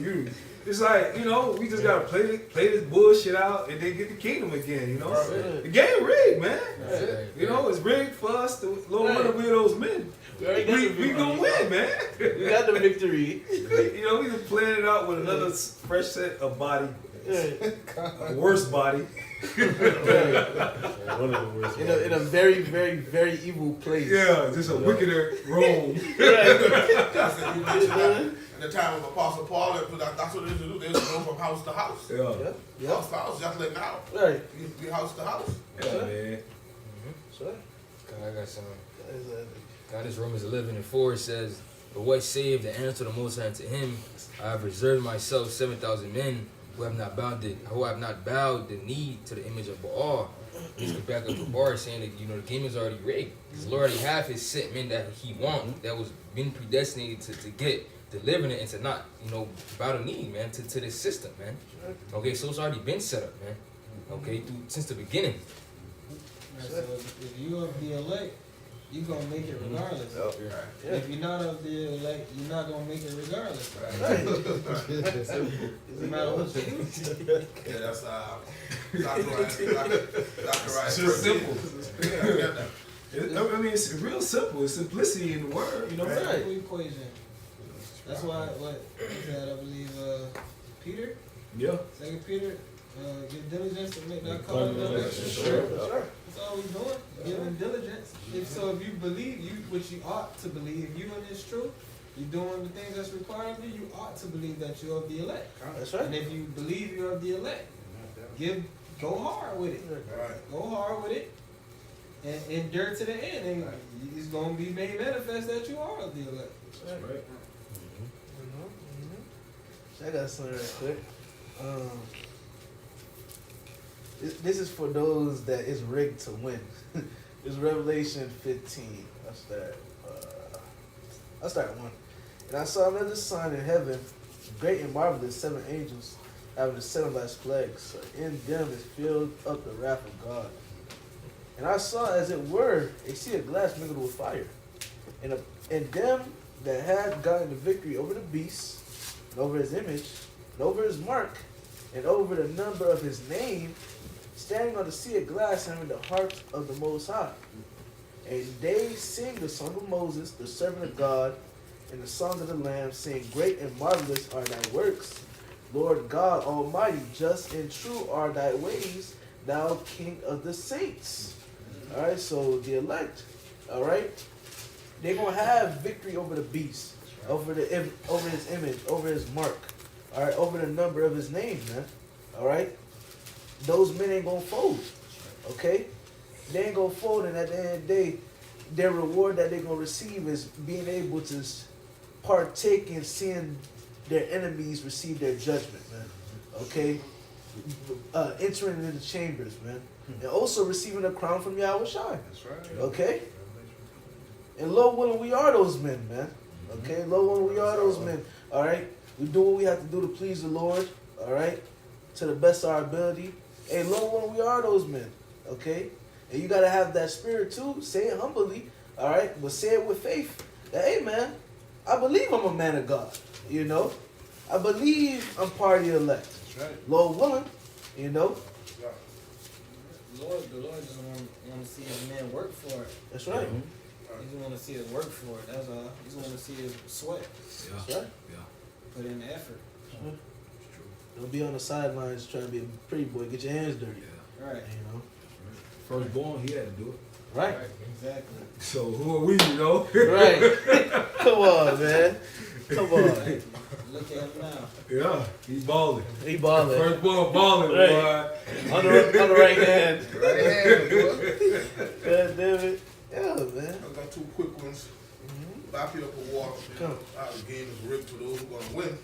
it's like, you know, we just gotta play this bullshit out and then get the kingdom again, you know. Right. The game rigged, man. Right. You know, it's rigged for us to Lord Right. one of those men. We gonna win, man. We got the victory. You know, we just playing it out with another fresh set of body, a worse body. One of the worst. In a very, very, very evil place. Yeah, just a wickeder Rome. That's it. You mentioned that in the time of Apostle Paul, that's what they used to do. They used to go from house to house. Yeah. Yeah. House to house, just like now. Right. You used to be house to house. Yeah, man. Sure. I got some. Exactly. God, this Romans 11:4 says, "But what saved the answer the Most High unto him? I have reserved myself 7,000 men who have not bowed the knee to the image of Baal." He's back up to Bar saying that, you know, the game is already rigged. Because the Lord already have his set men that he wants, that was been predestinated to get delivered and to not, you know, bow the knee, man, to this system, man. Okay, so it's already been set up, man. Okay, since the beginning. So if you of the elect, you gonna make it regardless. Yep. Yeah. If you're not of the elect, you're not gonna make it regardless. Right. No matter what you do. Yeah, that's Zachariah. It's just simple. I mean, it's real simple. It's simplicity in the word, you know. Simple Right. equation. That's why what is that? I believe Peter, Yeah. 2 Peter, give diligence to make that call. Sure. That's all we doing. Giving diligence. If you believe which you ought to believe, you in this truth, you're doing the things that's required of you. You ought to believe that you're of the elect. That's And right. if you believe you're of the elect, go hard with it. Right. Go hard with it. And endure to the end, and it's gonna be made manifest that you are of the elect. That's right. I got something real quick. This is for those that is rigged to win. It's Revelation 15. I'll start at 1. And I saw another sign in heaven, great and marvelous, 7 angels having the 7 last plagues. So in them is filled up the wrath of God. And I saw, as it were, a sea of glass mingled with fire. And them that had gotten the victory over the beast, and over his image, and over his mark, and over the number of his name, standing on the sea of glass, having the harps of the Most High. And they sing the song of Moses, the servant of God, and the song of the Lamb, saying, Great and marvelous are thy works, Lord God Almighty. Just and true are thy ways, thou King of the saints. All right, so the elect, all right, they're gonna have victory over the beast, over his image, over his mark, all right, over the number of his name, man. All right, those men ain't gonna fold, okay? They ain't gonna fold, and at the end of the day, their reward that they're gonna receive is being able to partake in seeing their enemies receive their judgment, man. Okay, entering into the chambers, man, and also receiving a crown from Yahweh Shai. That's right. Okay, and Lord willing, we are those men, man. Okay, Lord willing, we are those men. All right, we do what we have to do to please the Lord. All right, to the best of our ability. Hey, Lord willing, we are those men. Okay, and you gotta have that spirit too. Say it humbly. All right, but say it with faith. That, hey, man, I believe I'm a man of God. You know, I believe I'm part of the elect. That's right. Lord willing, you know. The Lord just want to see his man work for it. That's right. He just want to see us work for it. That's all. He just want to see us sweat, That's right. put in the effort. Don't be on the sidelines trying to be a pretty boy. Get your hands dirty. Right. You know. Firstborn, he had to do it. Right. Exactly. So who are we, you know? Right. Come on, man. Come on. Look at him now. Yeah, he's balling. He balling. Firstborn balling, Right. boy. On the right hand. Right hand, boy. God damn it. Yeah, man. I got 2 quick ones. Back it up a walk. Come. How the game is rigged for those who are going to win.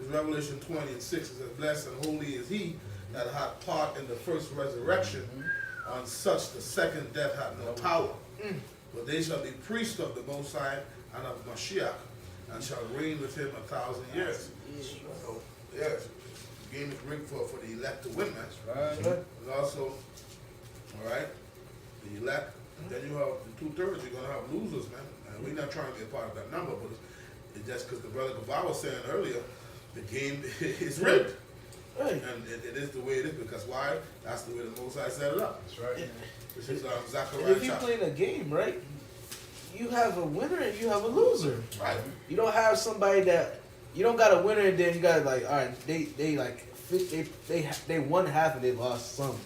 It's Revelation 20 and 6. It says, Blessed and holy is he that hath part in the first resurrection. On such the second death hath no power. But they shall be priests of the Most High and of Mashiach, and shall reign with him 1,000 years. So, yes, the game is rigged for the elect to win, man. That's right. And also, all right, the elect, then you have the 2/3, you're going to have losers, man. And we're not trying to be a part of that number, but it's just because the brother Gabar was saying earlier, the game is rigged. Right. And it is the way it is, because why? That's the way the Most High set it up. That's right. This is And Zechariah if you're chapter. playing a game, right, you have a winner and you have a loser. Right. You don't have somebody that you don't got a winner and then you got like, all right, they like they won half and they lost some.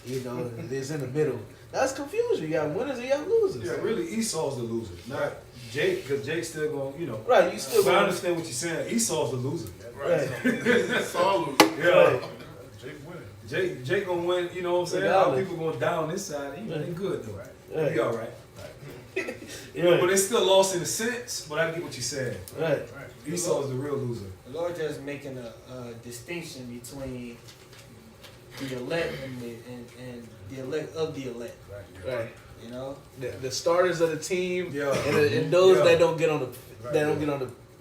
You know, it's in the middle. That's confusion. You have winners and you have losers. Yeah, really, Esau's the loser, not Jake, because Jake's still going, you know. Right, you still But I going. understand what you're saying. Esau's the loser. Right. It's all losing. Yeah. Jake winning. Jake gonna win, you know what I'm saying? Yeah. Our people going down this side. He ain't good though. Right. He all right. Yeah. But they still lost in a sense, but I get what you're saying. Right. Esau's the real loser. The Lord just making a distinction between the elect and the elect of the elect. Right. You know. The starters of the team Yeah. and those Yeah. that don't get on the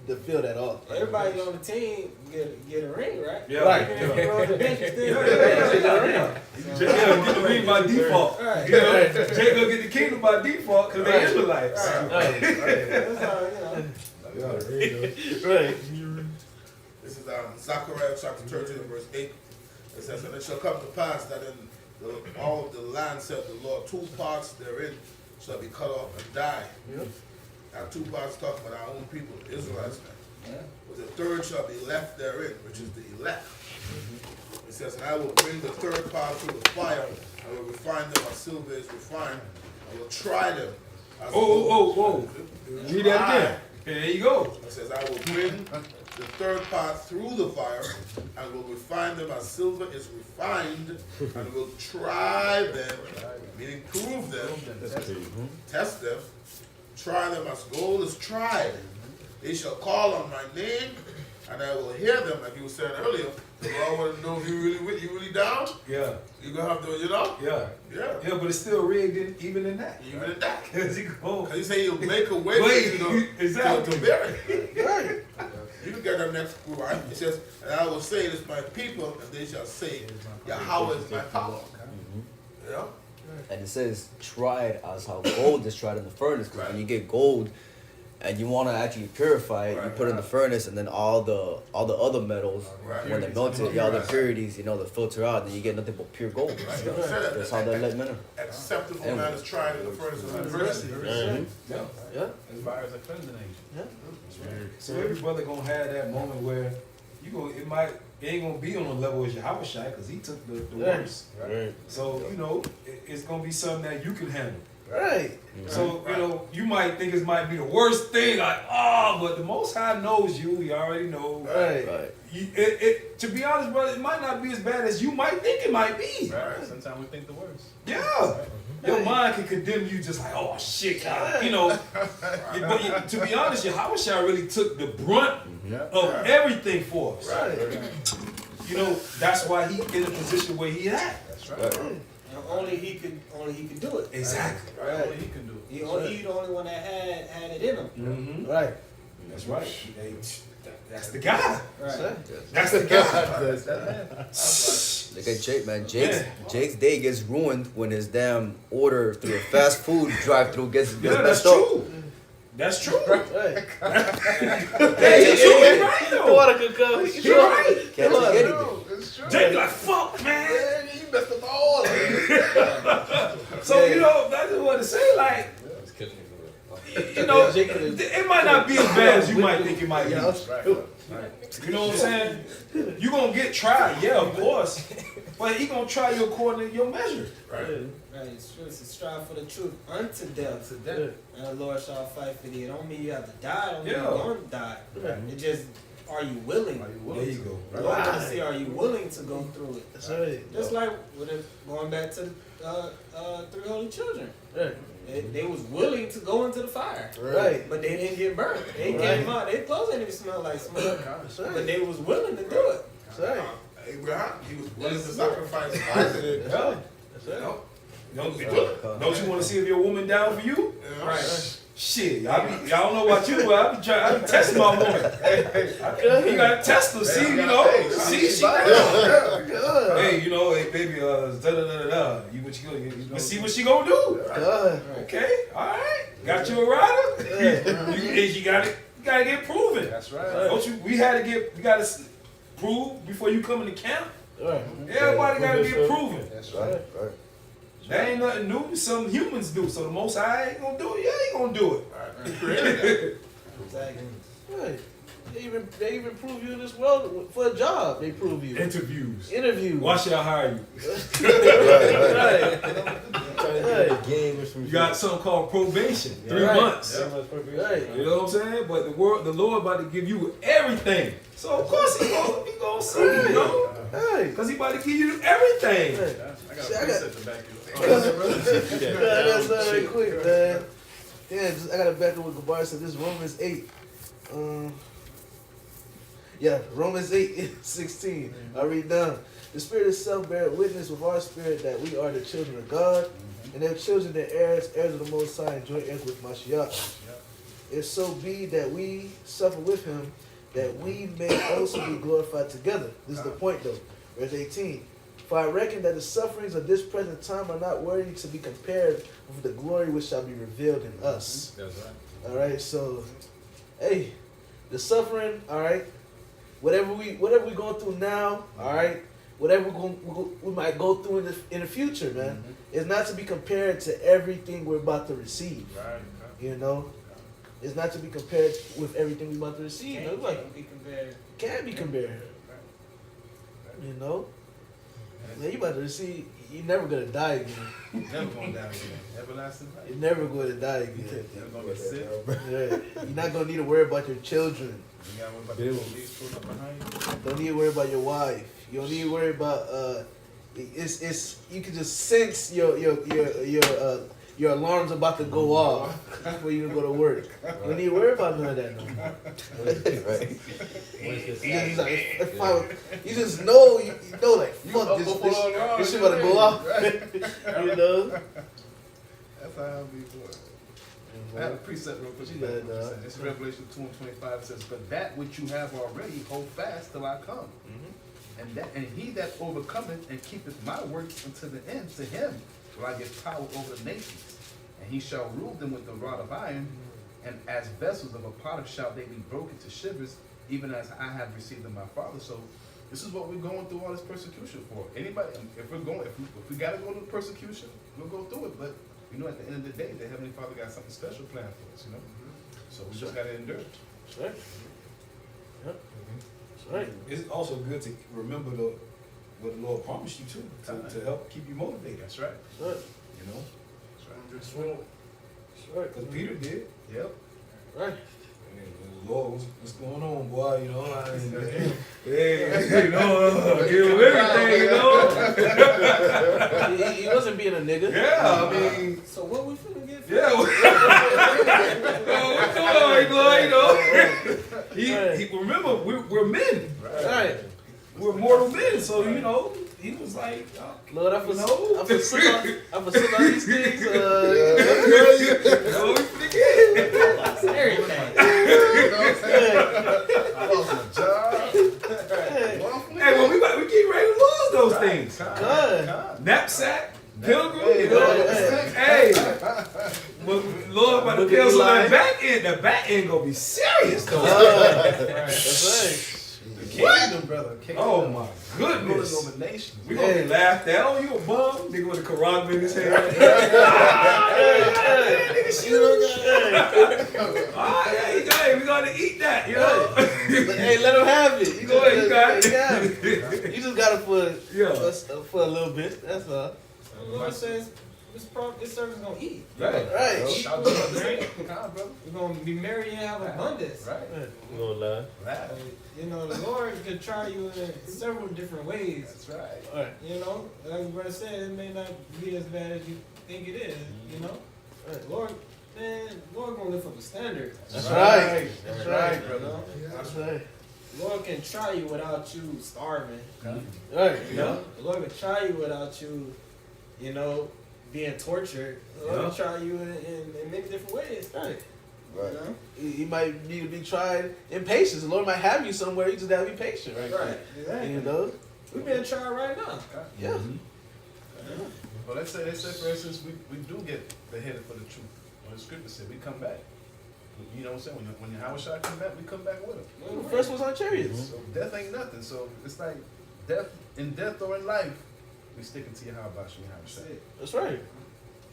to feel that off. Everybody on the team get a ring, right? Yeah. Right. Even if you're on the bench, you still Yeah, get a ring. Jacob get the ring by default. Right. You know, Jacob get the kingdom by default because they Israelites. That's all, you know. Right. This is Zechariah chapter 13 and verse 8. It says, and it shall come to pass that in all the land, said the Lord, 2 parts therein shall be cut off and die. Now 2 parts talking about our own people, the Israelites now. But the third shall be left therein, which is the elect. It says, and I will bring the third part through the fire. I will refine them as silver is refined. I will try them. As Whoa. Read that again. There you go. It says, I will bring the third part through the fire, and will refine them as silver is refined, and will try them, meaning prove them, test them, try them as gold is tried. They shall call on my name, and I will hear them, like you were saying earlier. The Lord want to know if you really down. Yeah. You gonna have to, you know. Yeah. Yeah. But it's still rigged even in that. Even in that. Because he go. Cause he say he'll make a way for you to Exactly. bury. Right. You can get that next right. It says, and I will say it is my people, and they shall say, Yahweh is my power. Yeah. And it says tried as how gold is tried in the furnace. Because when you get gold and you want to actually purify it, you put it in the furnace, and then all the other metals, when they melt it, all the impurities, you know, they filter out, then you get nothing but pure gold. That's how they let men. Acceptable man is tried in the furnace of adversity. Yeah. As far as a cleansing agent. Yeah. So every brother gonna have that moment where it ain't gonna be on the level as Yahweh Shai because he took the worst. Right. So, you know, it's gonna be something that you can handle. Right. So, you know, you might think it might be the worst thing, like, but the Most High knows you. He already knows. Right. To be honest, brother, it might not be as bad as you might think it might be. Right. Sometimes we think the worst. Yeah. Your mind can condemn you just like, oh shit, God. You know. But to be honest, Yahweh Shai really took the brunt of everything for us. Right. You know, that's why he in the position where he at. That's right. And only he could do it. Exactly. Right. Only he can do it. He the only one that had it in him. Mm-hmm. Right. That's right. That's the guy. Right. That's the guy. Look at Jake, man. Jake's day gets ruined when his damn order through a fast food drive-through gets Yeah, messed that's up. true. That's true. Right. You're right though. Water could come. You're right. Can't take anything. Jake like, fuck, man. You messed up all of it. So, you know, that's what to say. Like, It's killing me. you know, it might not be as bad as you might think it might be. You know what I'm saying? You're going to get tried, yeah, of course. But he going to try you according to your measure. Right. Right. It's true. It's to strive for the truth unto death. And the Lord shall fight for thee. It don't mean you have to die. It don't mean Yeah. you're going to die. It just, are you willing? There you go. The Lord wants to see, are you willing to go through it? That's right. Just like going back to three holy children. Right. They was willing to go into the fire. Right. But they didn't get burned. They came out. Their clothes didn't even smell like smoke. That's right. But they was willing to do it. That's right. Abraham, he was willing to sacrifice Isaac. Yeah. That's right. Don't you want to see if your woman down for you? Yeah. Right. Shit, y'all don't know about you, but I be testing my woman. You gotta test her, see, you know, see she down. Hey, you know, hey baby, da da da da. You see what she gonna do? God. Okay, all right. Got you a rider? You gotta get proven. That's right. Don't you? We gotta prove before you come into camp. Right. Everybody gotta get proven. That's right. Right. That ain't nothing new. Some humans do. So the Most High ain't gonna do it. Yeah, he gonna do it. Exactly. Right. They even prove you in this world for a job. They prove you. Interviews. Interviews. Why should I hire you? Right. Trying to get a game or some You got something called probation. 3 Right. months. Right. You know what I'm saying? But the Lord about to give you everything. So of course he gonna see you, you know? Hey. Cause he about to give you everything. Hey. I got a See, I preset to back you. That's not very quick, man. Yeah, I got to back up what Gabar said. This Romans 8. Romans 8:16. I read down. The Spirit itself beareth witness with our spirit that we are the children of God, and their children, their heirs of the Most High, and joint heirs with Mashiach. if so be that we suffer with him, that we may also be glorified together. This is the point though. Verse 18. For I reckon that the sufferings of this present time are not worthy to be compared with the glory which shall be revealed in us. That's right. Alright, so hey, the suffering, alright, whatever we going through now, alright, whatever we might go through in the future, man, is not to be compared to everything we're about to receive. Right. You know? It's not to be compared with everything we're about to receive. Can't Like, be compared. can't be compared. You know? Man, you about to receive, you're never gonna die again. Never going down again. Everlasting life. You're never gonna die again. Never gonna get sick. Yeah. You're not gonna need to worry about your children. You gotta worry about the police pulling up behind you. Don't need to worry about your wife. You don't need to worry about it's you can just sense your alarm's about to go off before you go to work. You don't need to worry about none of that no more. Right. You just know you know like fuck up this before the alarm, this shit about to go off. right? You know? That's how I'll be doing. I have a precept real quick. Yeah, nah. It's Revelation 2:25. It says, "But that which you have already, hold fast till I come. And he that overcometh and keepeth my works unto the end, to him will I give power over the nations. And he shall rule them with the rod of iron, and as vessels of a potter shall they be broken to shivers, even as I have received of my Father." So this is what we're going through all this persecution for. Anybody, if we gotta go through persecution, we'll go through it. But you know, at the end of the day, the Heavenly Father got something special planned for us. You know, so we just gotta endure. That's right. Yep. That's right. It's also good to remember what the Lord promised you too, to help keep you motivated. That's right. That's right. You know, That's right. That's right. because Peter did. Yep. Right. And Lord, what's going on, boy? You know, I mean, hey, you know, give him everything, you know. He wasn't being a nigga. Yeah, I mean, So what we finna get? yeah. What's going on, Lord? You know, he remember we're men. Right. We're mortal men, so you know, he was like, Lord, I No. forget all these things. you know, we forget. Everything. I lost my job. Hey, well, we get ready to lose those things. Good. Knapsack, pilgrim, you know. Hey. Hey, but Lord, about to Look at kill some of Eli. that back end. The back end gonna be serious though. That's right. Kingdom, brother. Kingdom. Oh my goodness. Nomination. We gonna be laughed at. Oh, you a bum? Nigga with a Quran in his hand. Hey, we gotta eat that, you know? Hey, let him have it. Go ahead, you got it. You just got it Yeah. for a little bit. That's all. The Lord says this servant's gonna eat. Right. Right. Shout out to drink. Come on, brother. We're gonna be merry and have abundance. Right. You gonna lie? Right. You know, the Lord could try you in several different ways. That's right. All right. You know, like the brother said, it may not be as bad as you think it is. You know, Lord gonna lift up a standard. That's right. That's right, You know, That's right. Lord can try you without you starving. Right. You know, the Lord can try you without you, you know, being tortured. The Lord can try you in many different ways. Right. You know? You might need to be tried in patience. The Lord might have you somewhere. You just gotta be patient, right? Right. Exactly. You know. We've been tried right now. Yeah. Well, let's say for instance, we do get beheaded for the truth. When the scripture said we come back. You know what I'm saying? When Yahweh Shai come back, we come back with him. The first one's on chariots. So death ain't nothing. So it's like death or in life, we sticking to Yahweh Shai. That's right.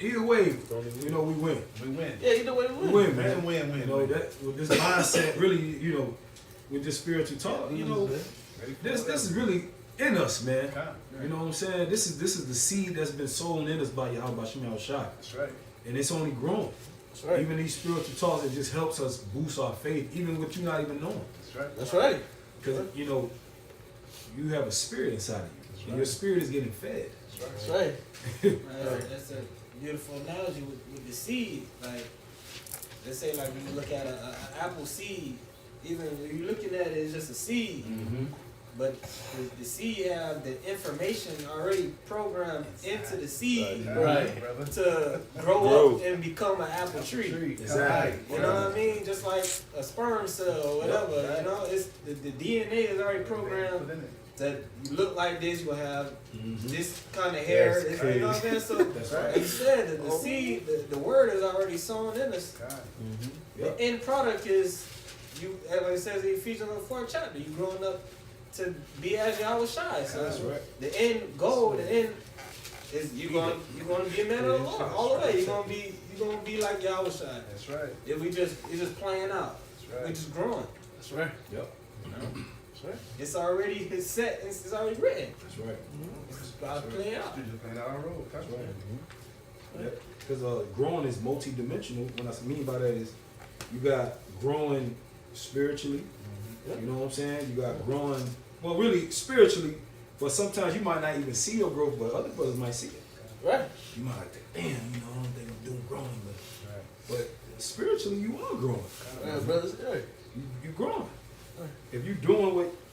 Either way, you know, we win. We win. Yeah, you know what We win, man. Win. You know, that with this mindset, really, you know, with this spiritual talk, you know, this is really in us, man. You know what I'm saying? This is the seed that's been sown in us by Yahweh Shai. That's right. And it's only grown. That's right. Even these spiritual talks, it just helps us boost our faith, even with you not even knowing. That's right. That's right. Because, you know, you have a spirit inside of you. And your spirit is getting fed. That's right. That's a beautiful analogy with the seed. Like, let's say, like when you look at an apple seed, even when you're looking at it, it's just a seed. But the seed have the information already programmed into the seed Right. to grow up and become an apple tree. Exactly. You know what I mean? Just like a sperm cell or whatever. You know, it's the DNA is already programmed that you look like this, you'll have this kind of hair. That's This, you know what I'm saying? So That's right. like you said, the seed, the word is already sown in us. The end product is you, like it says in Ephesians 4th chapter, you growing up to be as Yahweh Shai. So That's right. the end goal, the end is you're gonna be a man of the Lord all the way. You're gonna be like Yahweh Shai. That's right. If we just it's just playing out. That's We just growing. That's right. Yep. That's right. It's already set. It's already written. That's right. It's just about to play out. You just playing our role. That's right. Because growing is multi-dimensional. What I mean by that is you got growing spiritually. You know what I'm saying? You got growing, well, really spiritually, but sometimes you might not even see your growth, but other brothers might see it. Right. You might think, damn, you know, I don't think I'm doing growing, but spiritually you are growing. Right, brothers. Right. You growing. If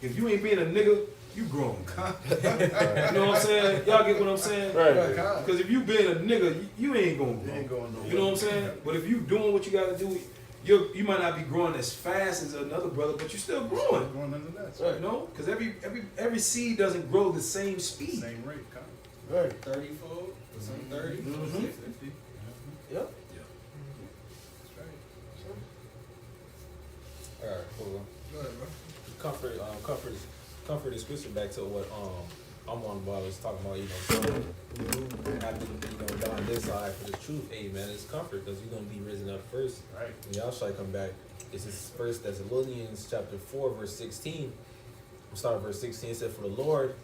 if you ain't being a nigga, you growing. You know what I'm saying? Y'all get what I'm saying? Right. Because if you being a nigga, you ain't gonna grow. You ain't going nowhere. You know what I'm saying? But if you doing what you gotta do, you might not be growing as fast as another brother, but you still growing. Going nonetheless. You know? Because every seed doesn't grow the same speed. Same rate. Kind Right. 30-fold, some 30, Mhm. 50. Yep. All right, cool. Go ahead, bro. Comfort is scripture back to what I'm on about. I was talking about, after die on this side for the truth. Hey man, it's comfort because you're gonna be risen up first. Right. When y'all shall come back. This is 1 Thessalonians chapter 4, verse 16. We'll start at verse 16. It said, "For the Lord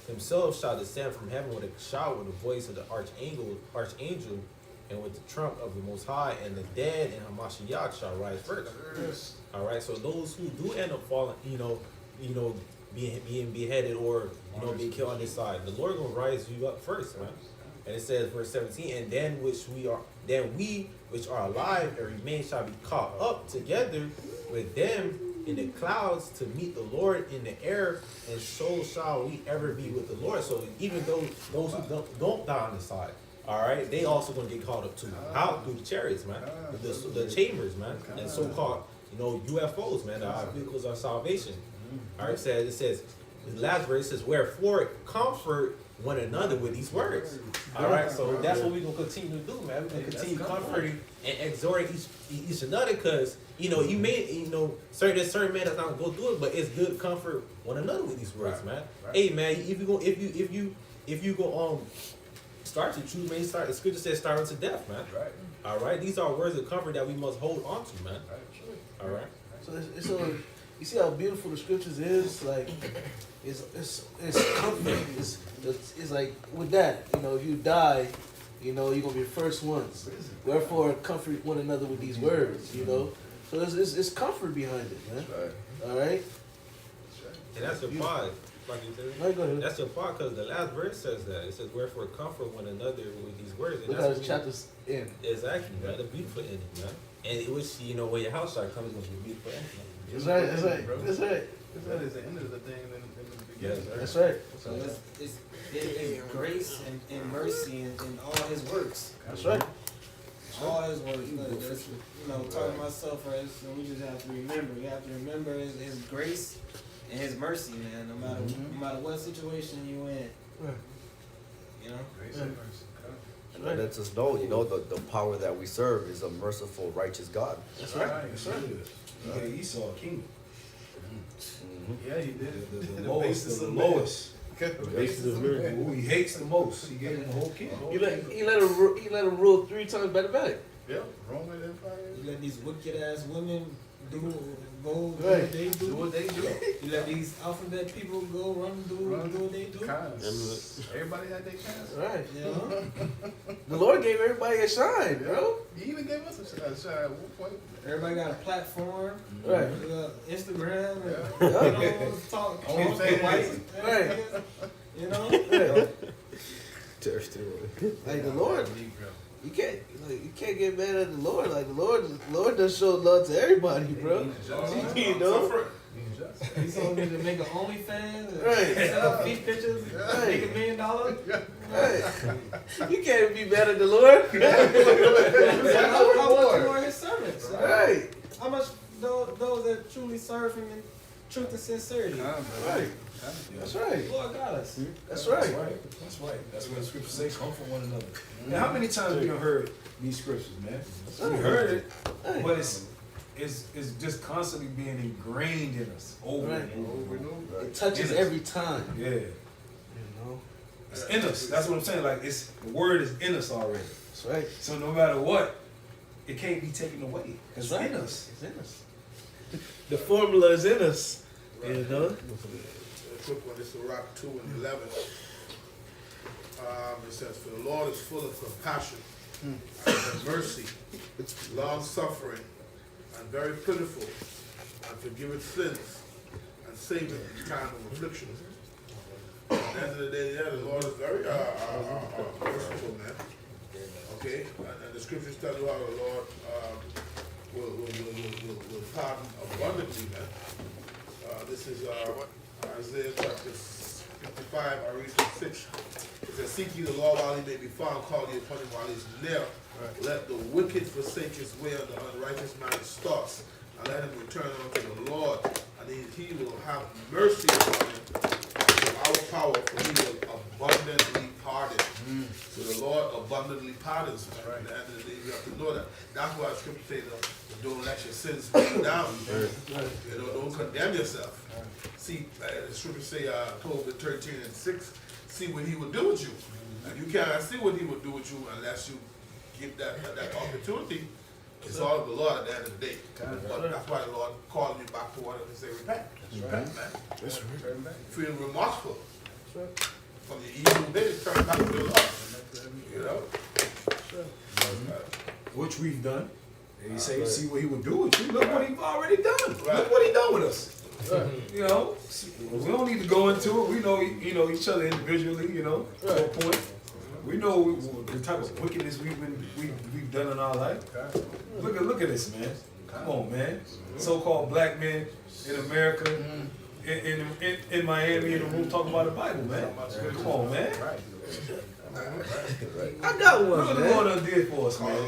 himself shall descend from heaven with a shout, with the voice of the archangel, and with the trump of the Most High, and the dead in Hamashiach shall rise first." All right, so those who do end up falling, being beheaded or being killed on this side, the Lord gonna rise you up first, man. And it says, verse 17, "And then we which are alive and remain shall be caught up together with them in the clouds to meet the Lord in the air, and so shall we ever be with the Lord." So even though those who don't die on the side, all right, they also gonna get caught up too. How? Through the chariots, man, the chambers, man, and so-called UFOs, man, our vehicles of salvation. All right, it says the last verse says, "Wherefore comfort one another with these words." All right, so that's what we're gonna continue to do, man. We're gonna continue comforting and exhorting each another, because you may certain man that's not gonna go through it, but it's good to comfort one another with these words, man. Hey man, if you go start to choose, man, the scripture says start unto death, man. Right. All right, these are words of comfort that we must hold on to, man. All right. So you see how beautiful the scriptures is. Like, it's comfort. It's like with that. If you die, you're gonna be the first ones. Wherefore, comfort one another with these words. So it's comfort behind it, man. All right. And that's your part, like you said. No, go ahead. That's your part, because the last verse says that. It says, "Wherefore comfort one another with these words." And Look that's how the chapter's end. Exactly, man. The beautiful ending, man. And it was, when your house shall come, it's going to be a beautiful ending. That's right. That's right. That's right. That is the end of the thing in the beginning. That's right. So it's grace and mercy in all his works. That's right. All his works. Talking about self-right, so we just have to remember. We have to remember his grace and his mercy, man. No matter what situation you in. Grace and mercy. It lets us know, the power that we serve is a merciful, righteous God. That's right. That's right. He gave Esau a kingdom. Yeah, he did. The lowest. The lowest. The basis of miracle. Who he hates the most. He gave him the whole kingdom. He let him rule 3 times back to back. Yeah, Roman Empire. You let these wicked ass women do what they do. Do what they do. You let these alphabet people go do what they do. Kinds. Everybody had their kinds. Right. Yeah. The Lord gave everybody a shine, bro. He even gave us a shine at one point. Everybody got a platform. Right. You got Instagram. Yeah. Talk Only thing white. Right. Yeah. Like the Lord, you can't get mad at the Lord. Like the Lord does show love to everybody, bro. He told me to make an OnlyFans and Right. set up feet pictures, Right. make $1 million. Hey, you can't be mad at the Lord. How much you are his servants? Right. How much those that truly serve him in truth and sincerity? Right. That's right. Lord got us. That's right. That's right. That's what the scriptures say. Come from one another. Now, how many times we done heard these scriptures, man? We heard it, but it's just constantly being ingrained in us over Right. and over and over. It touches every time. Yeah, You know. it's in us. That's what I'm saying. Like the word is in us already. That's right. So no matter what, it can't be taken away. It's That's right. in us. It's in us. The formula is in us. You know. A quick one, this is Rock 2:11. It says, "For the Lord is full of compassion and of mercy, long suffering, and very pitiful, and forgiveth sins, and saveth in time of affliction." At the end of the day, yeah, the Lord is very merciful, man. Okay, and the scriptures tell you how the Lord will pardon abundantly, man. This is Isaiah chapter 55, I read from 6. It says, "Seek ye the Lord while he may be found, call ye upon him while he is near. Let the wicked forsake his way, and the unrighteous man his thoughts, and let him return unto the Lord, and he will have mercy upon him. From our power, for he will abundantly pardon." So the Lord abundantly pardons. Man. At the end of the day, you have to know that. That's why the scripture says, don't let your sins weigh you down. You know, don't condemn yourself. See, the scripture say, Proverbs 13:6, see what he will do with you. And you cannot see what he will do with you unless you give that opportunity. It's all of the Lord at the end of the day. But that's why the Lord calling you back to what he say, repent. Repent, man. That's right. Feel remorseful. From your evil ways, turn back to the Lord. You know? which we've done. And he say, see what he would do with you. Look what he's already done. Right. Look what he done with us. You know, we don't need to go into it. We know, each other individually. To a point. We know the type of wickedness we've done in our life. Look at this, man. Come on, man. So-called black men in America, in Miami, in the room talking about the Bible, man. Come on, man. I got one, Look what the man. Lord done did for us, man.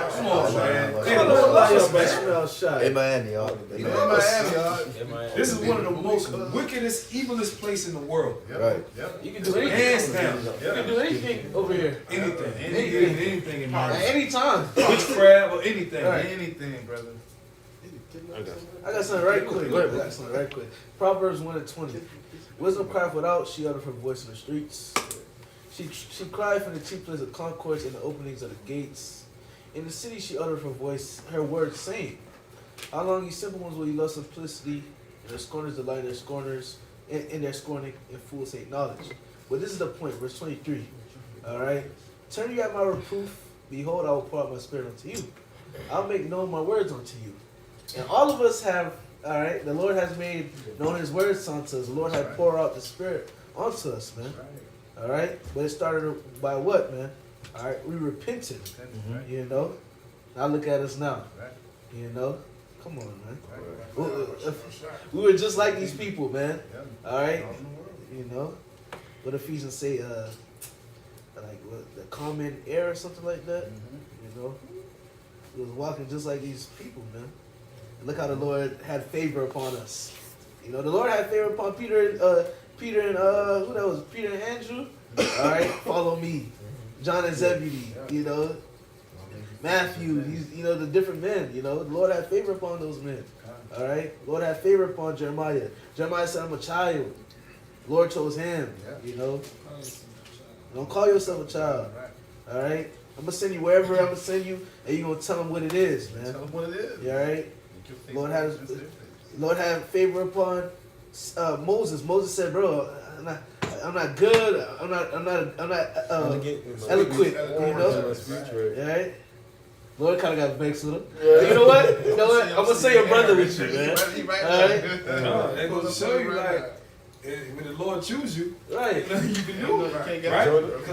Come on, man. I Hey, don't the Lord know why loves us, y'all man. smell shot. In Miami, y'all. In Miami, y'all. This is one of the most wickedest, evilest place in the world. Right. You can do anything. Hands down. You can do anything over here. Anything in At Miami. any time. Witchcraft or anything. Right. Anything, brother. I got something right quick. I got something right quick. Proverbs 1:20. Wisdom crieth without, she uttered her voice in the streets. She cried from the chief place of concourse and the openings of the gates. In the city she uttered her voice, her words, saying, how long, ye simple ones, will ye love simplicity, and their scorners delight in their scorners, in their scorning, and fools hate knowledge. But this is the point, verse 23. Alright? Turn you at my reproof, behold, I will pour out my spirit unto you. I'll make known my words unto you. And all of us have, alright, the Lord has made known his words unto us. The Lord has poured out the spirit onto us, man. Alright? But it started by what, man? Alright, we repented. Now look at us now. Come on, man. We were just like these people, man. Alright? What Ephesians say, like what, the common air or something like that? We was walking just like these people, man. And look how the Lord had favor upon us. The Lord had favor upon Peter and who that was? Peter and Andrew. All right, follow me. John and Zebedee. Matthew. The different men. The Lord had favor upon those men. All right. Lord had favor upon Jeremiah. Jeremiah said, "I'm a child." Lord chose him. Don't call yourself a child. All right. I'm gonna send you wherever I'm gonna send you, and you're gonna tell them what it is, man. Tell them what it is. You all right? Lord had favor upon Moses. Moses said, "Bro, I'm not good. I'm not eloquent. All right." Lord kind of got vexed with him. You know what? I'm gonna say a brother with you, man. All right? They're gonna show you like when the Lord choose you, Right? you can do it, right?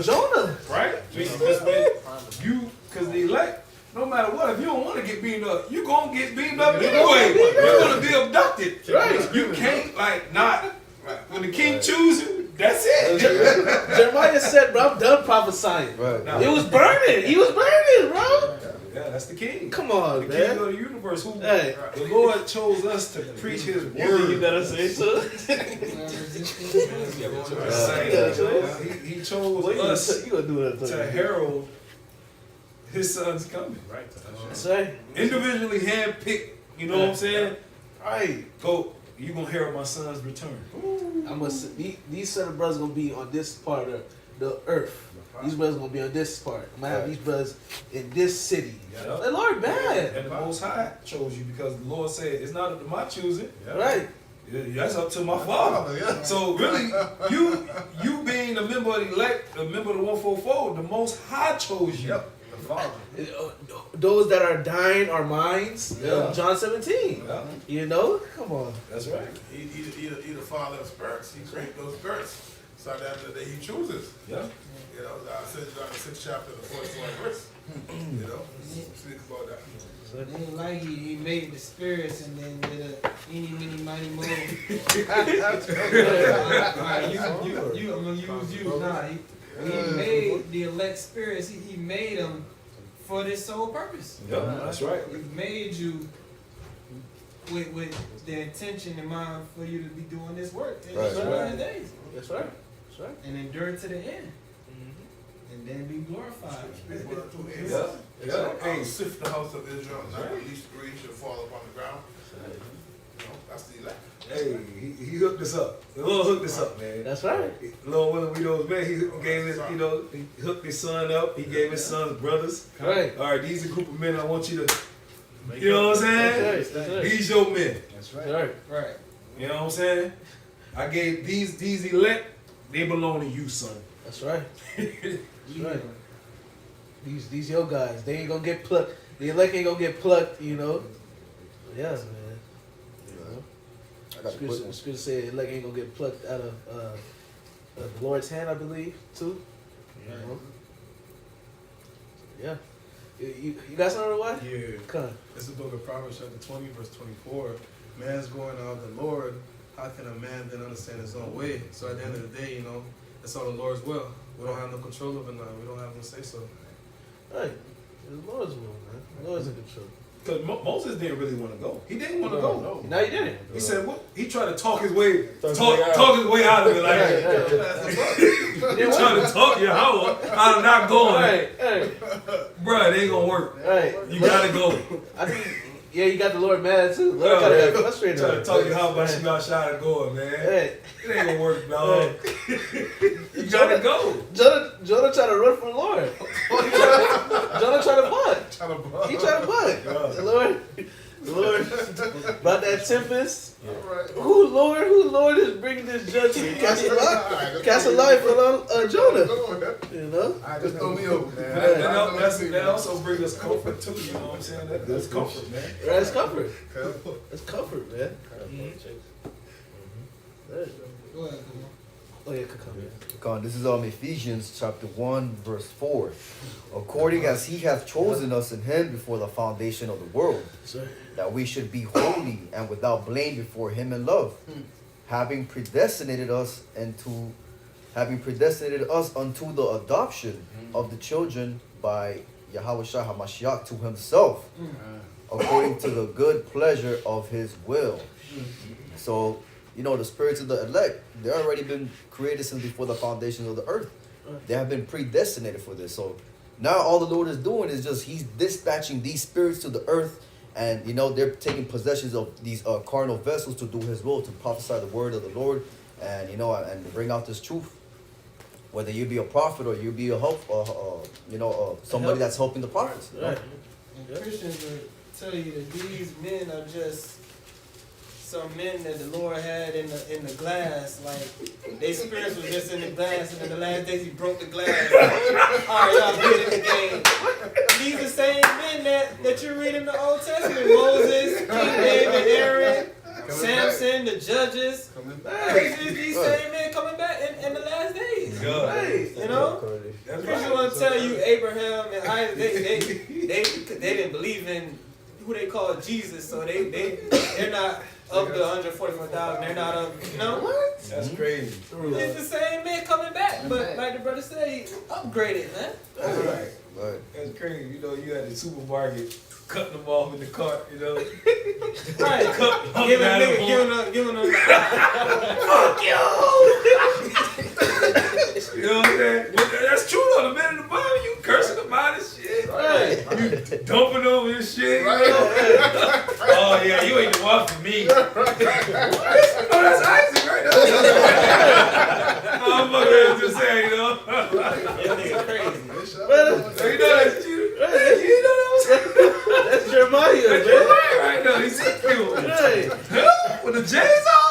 Jonah. Right? Because the elect, no matter what, if you don't want to get beamed up, you gonna get beamed up anyway. You're gonna be abducted. Right. You can't like not. When the king chooses you, that's it. Jeremiah said, bro, I'm done prophesying. Right. It was burning. He was burning, bro. Yeah, that's the king. Come on, The man. king of the universe. Who Hey. the Lord chose us to preach His word. You gotta say so. He chose us You gonna do that to herald His Son's coming. Right. That's right. Individually handpicked. You know what I'm saying? Right. Go. You gonna herald my son's return. These set of brothers gonna be on this part of the earth. These brothers gonna be on this part. I'm gonna have these brothers in this city. Yep. The Lord bad. And the Most High chose you because the Lord said it's not up to my choosing. Right. That's up to my Father. So really, you being a member of the elect, a member of the 144, the Most High chose you. Yep, the Father. Those that are dying are minds. Yeah. John 17. Yeah. You know? Come on. That's right. He the Father of spirits. He created those spirits. So at the end of the day, He chooses. Yeah. You know, I said John the 6th chapter, the 44th verse. You know, speak about that. It ain't like he made the spirits and then did a eeny, meeny, miny, moe. I'm gonna use you. Nah, he made the elect spirits. He made them for this sole purpose. Yeah, that's right. He made you with the intention in mind for you to be doing this work in Right. the last days That's right. That's right. and endure to the end, and then be glorified. Yeah. Yeah. I will sift the house of Israel, not at least 3 should fall upon the ground. You know, that's the elect. Hey, he hooked us up. The Lord hooked us up, man. That's right. Lord willing, we those men. He gave his, he hooked his son up. He gave his son's brothers. Right. All right, these are a group of men I want you to, you know what I'm saying? That's right. That's right. These your men. That's right. Right. You know what I'm saying? I gave these elect, they belong to you, son. That's right. That's right. These your guys, they ain't gonna get plucked. The elect ain't gonna get plucked, you know. Yeah, man. You know. I got a quick one. Scripture say the elect ain't gonna get plucked out of the Lord's hand, I believe, too. You know? Yeah. You got something to what? Yeah. Come on. It's the book of Proverbs chapter 20, verse 24. Man's going out of the Lord. How can a man then understand his own way? So at the end of the day, you know, it's all the Lord's will. We don't have no control over it now. We don't have no say so. Right. It's the Lord's will, man. The Lord's in control. Because Moses didn't really want to go. He didn't want to go. No. Now you did it. He said what? He tried to talk his way, Talk talk his way out of it. Like, Right, he trying to talk your how out of not going. Right, right, Bruh, it ain't gonna work. right. You gotta go. I think, yeah, you got the Lord mad too. Lord kinda got frustrated. Trying to talk you how about you got shot at going, man. Hey, It ain't gonna work, dog. You gotta go. Jonah tried to run from the Lord. Jonah tried to butt. He tried to butt. The Lord brought that tempest. Who Lord is bringing this judgment? Cast a life on Jonah. You know? Just throw me over, man. That also brings us comfort too, you know what I'm saying? That's comfort, man. That's comfort. That's comfort, man. Go ahead, Oh yeah, come here. God, this is Ephesians chapter 1, verse 4. According as he hath chosen us in him before the foundation of the world, Sorry. that we should be holy and without blame before him in love, having predestinated us unto the adoption of the children by Yahweh Shah HaMashiach to himself, according to the good pleasure of his will. So, you know, the spirits of the elect, they've already been created since before the foundations of the earth. They have been predestinated for this. So now all the Lord is doing is just he's dispatching these spirits to the earth, and you know they're taking possessions of these carnal vessels to do his will, to prophesy the word of the Lord, and you know, and bring out this truth. Whether you be a prophet or you be a somebody that's helping the prophets. You know? Right. And Christians will tell you that these men are just some men that the Lord had in the glass, like their spirits was just in the glass, and in the last days he broke the glass. All right, y'all get in the game. These the same men that you read in the Old Testament: Moses, King David, Aaron, Samson, the judges. These same men coming back in the last days. God. You know, Christians want to tell you Abraham and Isaac, they didn't believe in who they call Jesus, so they're not of the 144,000. They're not of, you know. That's crazy. It's the same man coming back, but like the brother said, he upgraded, man. That's right. Right. That's crazy. You know, you at the supermarket cutting them off in the cart, you know. Right. Cut- Giving cut nigga, them giving them. Fuck you! You know what I'm saying? But that's true though. The man in the bottom, you cursing them out and shit. Right. You dumping over your shit. You know? Oh yeah, you ain't the one for me. Oh, that's Isaac right there. I'm fucking just saying, you know. That nigga crazy. You know that's you. You know that was That's Jeremiah, that's man. right right now. He's Ezekiel. Hey. With the J's on.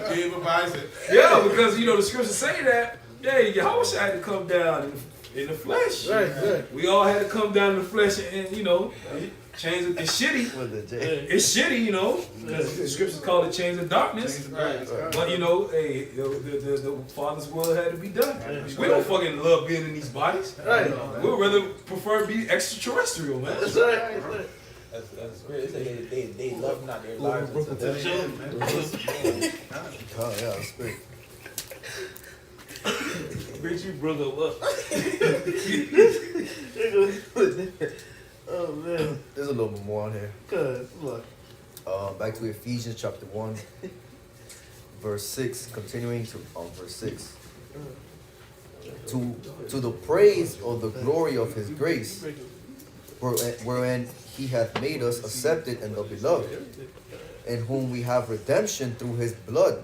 David Isaac. Yeah, because you know the scriptures say that. Yeah, Yahweh had to come down in the flesh. Right. We all had to come down in the flesh, and you know, change it. It's shitty. With the J. It's shitty, you know. Because the scriptures call it change of darkness. Right. But you know, hey, the Father's will had to be done. We don't fucking love being in these bodies. Right. We'd rather prefer to be extraterrestrial, man. That's right. That's great. They love not their lives. Broke into the gym, man. Oh yeah, that's great. Bitch, you broke up. Oh man. There's a little bit more on here. Cuz, look. Back to Ephesians chapter 1, verse 6, continuing to verse 6. To the praise of the glory of his grace, wherein he hath made us accepted in the beloved, in whom we have redemption through his blood,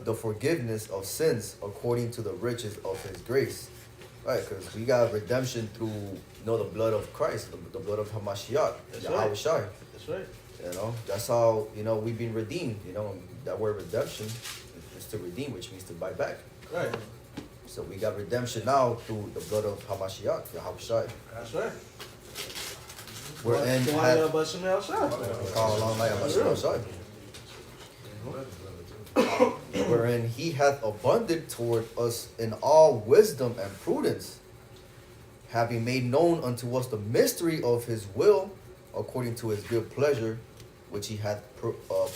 the forgiveness of sins according to the riches of his grace. Right, because we got redemption through, you know, the blood of Christ, the blood of Hamashiach, That's Yahweh right. Shai. That's right. You know, that's how, you know, we've been redeemed. You know, that word redemption is to redeem, which means to buy back. Right. So we got redemption now through the blood of Hamashiach, Yahweh Shai. That's right. Wherein Why hath about Shemal Shah? called on Yahweh Shai. Wherein he hath abundant toward us in all wisdom and prudence, having made known unto us the mystery of his will, according to his good pleasure, which he hath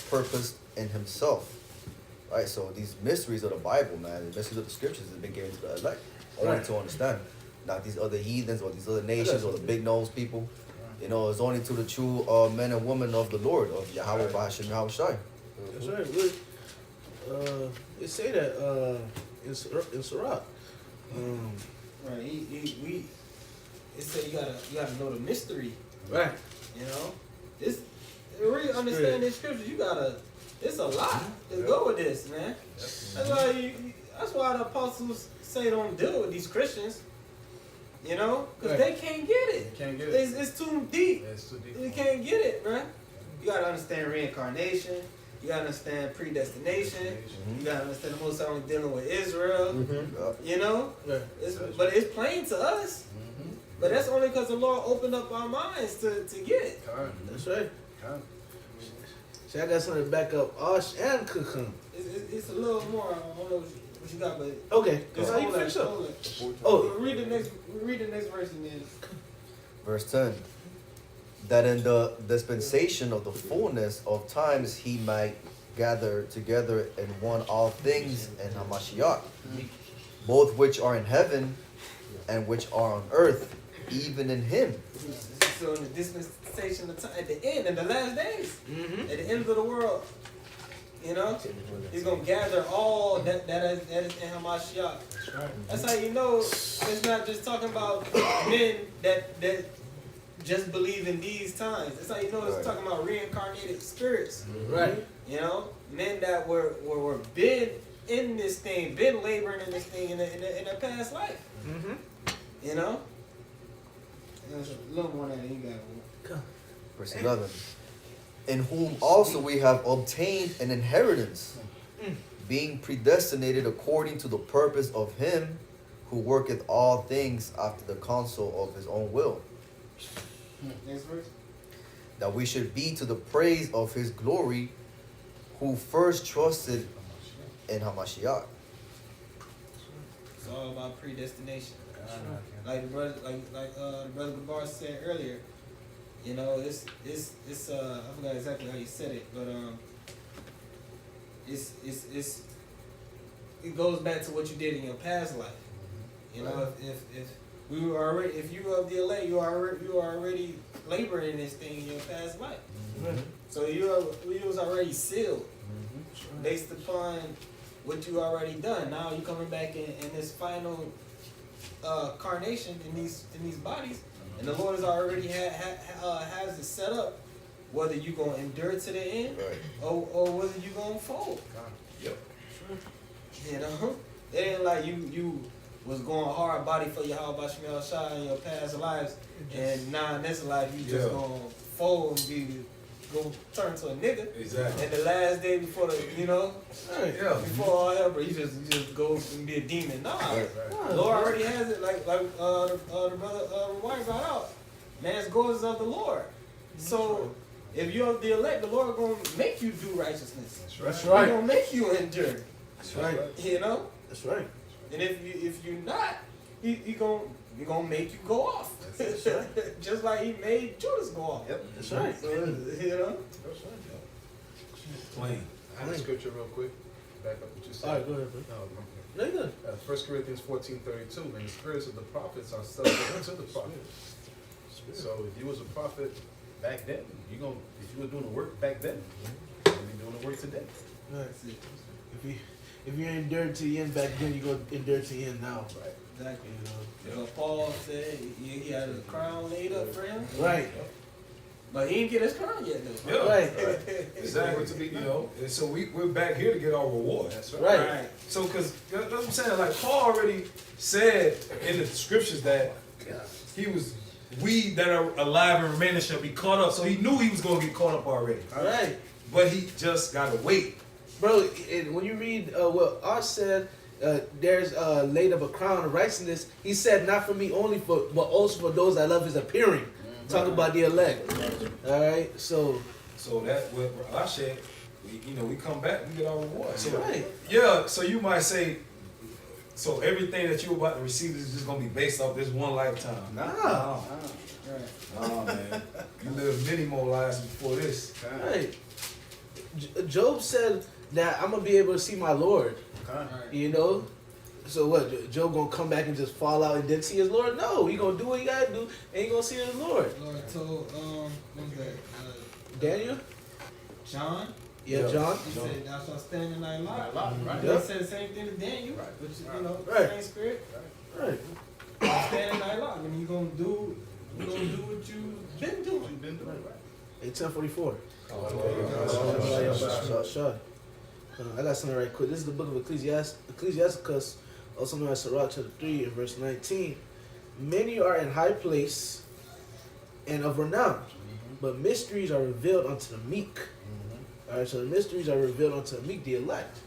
purposed in himself. Right, so these mysteries of the Bible, man, the mysteries of the scriptures have been given to the elect, only to understand. Not these other heathens or these other nations or the big nose people. You know, it's only to the true men and women of the Lord, of Yahweh Bahashim Yahweh Shai. That's right. Look, they say that in Sirach. Right. We. It say you gotta know the mystery. Right. You know, this to really understand this scripture. You gotta. It's a lot to go with this, man. That's why that's why the apostles say don't deal with these Christians. You know, because they can't get it. Can't get it. It's too deep. Yeah, it's too deep. You can't get it, man. You gotta understand reincarnation. You gotta understand predestination. You gotta understand the Most High only dealing with Israel. You know, Right. but it's plain to us. But that's only because the Lord opened up our minds to get it. That's right. See, I got something to back up Osh and Kukum. It's a little more. I don't know what you got, but Okay, because how you hold finish it, up? hold it. Oh, Read the next verse and then. Verse 10. That in the dispensation of the fullness of times he might gather together in one all things in Hamashiach, both which are in heaven and which are on earth, even in him. So in the dispensation of time, at the end, in the last days, at the end of the world, you know, he's gonna gather all that is in Hamashiach. That's right. That's how you know it's not just talking about men that just believe in these times. That's how you know it's talking about reincarnated spirits. right. You know, men that were been in this thing, been laboring in this thing in their past life. You know, and there's a little more that you got. Verse 11. In whom also we have obtained an inheritance, being predestinated according to the purpose of him who worketh all things after the counsel of his own will, Next verse. that we should be to the praise of his glory, who first trusted in Hamashiach. It's all about predestination. Like the brother, the brother Gabar said earlier, you know, it's I forgot exactly how you said it, but it goes back to what you did in your past life. You know, if we were already, if you were of the elect, you are already laboring in this thing in your past life. So you was already sealed based upon what you already done. Now you coming back in this final carnation in these bodies, and the Lord has already has it set up whether you gonna endure to the end or whether you gonna fold. Yep. You know, it ain't like you was going hard body for your Yahweh Shemel Shah in your past lives, and now in this life you just gonna fold and go turn to a nigga. Exactly. And the last day before the, you know, Yeah. before all ever, you just go and be a demon. Nah, the Lord already has it. Like the brother White brought out, man's goal is of the Lord. So if you're of the elect, the Lord gonna make you do righteousness. That's right. He gonna make you endure. That's right. You know. That's right. And if you're not, he gonna make you go off. Just like he made Judas go off. Yep. That's right. So, you know. Plain. I have a scripture real quick. Back up what you said. All right, go ahead, bro. No, No, you're good. 1 Corinthians 14:32, and the spirits of the prophets are subject to the prophets. So if you was a prophet back then, if you were doing the work back then, you'll be doing the work today. That's it. If you endured to the end back then, you go endure to the end now. Right. Exactly. You know. So Paul said he had a crown laid up for him, Right. but he didn't get his crown yet though. Yeah. Right. Exactly. To be, and so we're back here to get our reward. That's Right. So, because that's what I'm saying, like Paul already said in the scriptures that we that are alive and remaining shall be caught up. So he knew he was going to get caught up already. All right. But he just got to wait. Bro, and when you read what Art said, there's laid up a crown of righteousness. He said, not for me only, but also for those that love his appearing. Talk about the elect. All right, so that what I said, we come back, we get our reward. So right. yeah, so you might say, so everything that you're about to receive is just gonna be based off this one lifetime. Nah. Nah, man. You live many more lives before this. Right. Job said that I'm gonna be able to see my Lord. You know. So what? Job gonna come back and just fall out and then see his Lord? No, he gonna do what he gotta do, and he gonna see his Lord. Lord told what was that? Daniel. John. Yeah, John. He said, "Thou shalt stand in thy lot." Right. He said the same thing to Daniel, which is Right. same spirit. Right. Stand in thy lot, and you gonna do what you've been doing. Hey, 10:44. Sure. I got something right quick. This is the book of Ecclesiasticus, also known as Sirach chapter 3 and verse 19. Many are in high place and of renown, but mysteries are revealed unto the meek. Alright, so the mysteries are revealed unto the meek, the elect.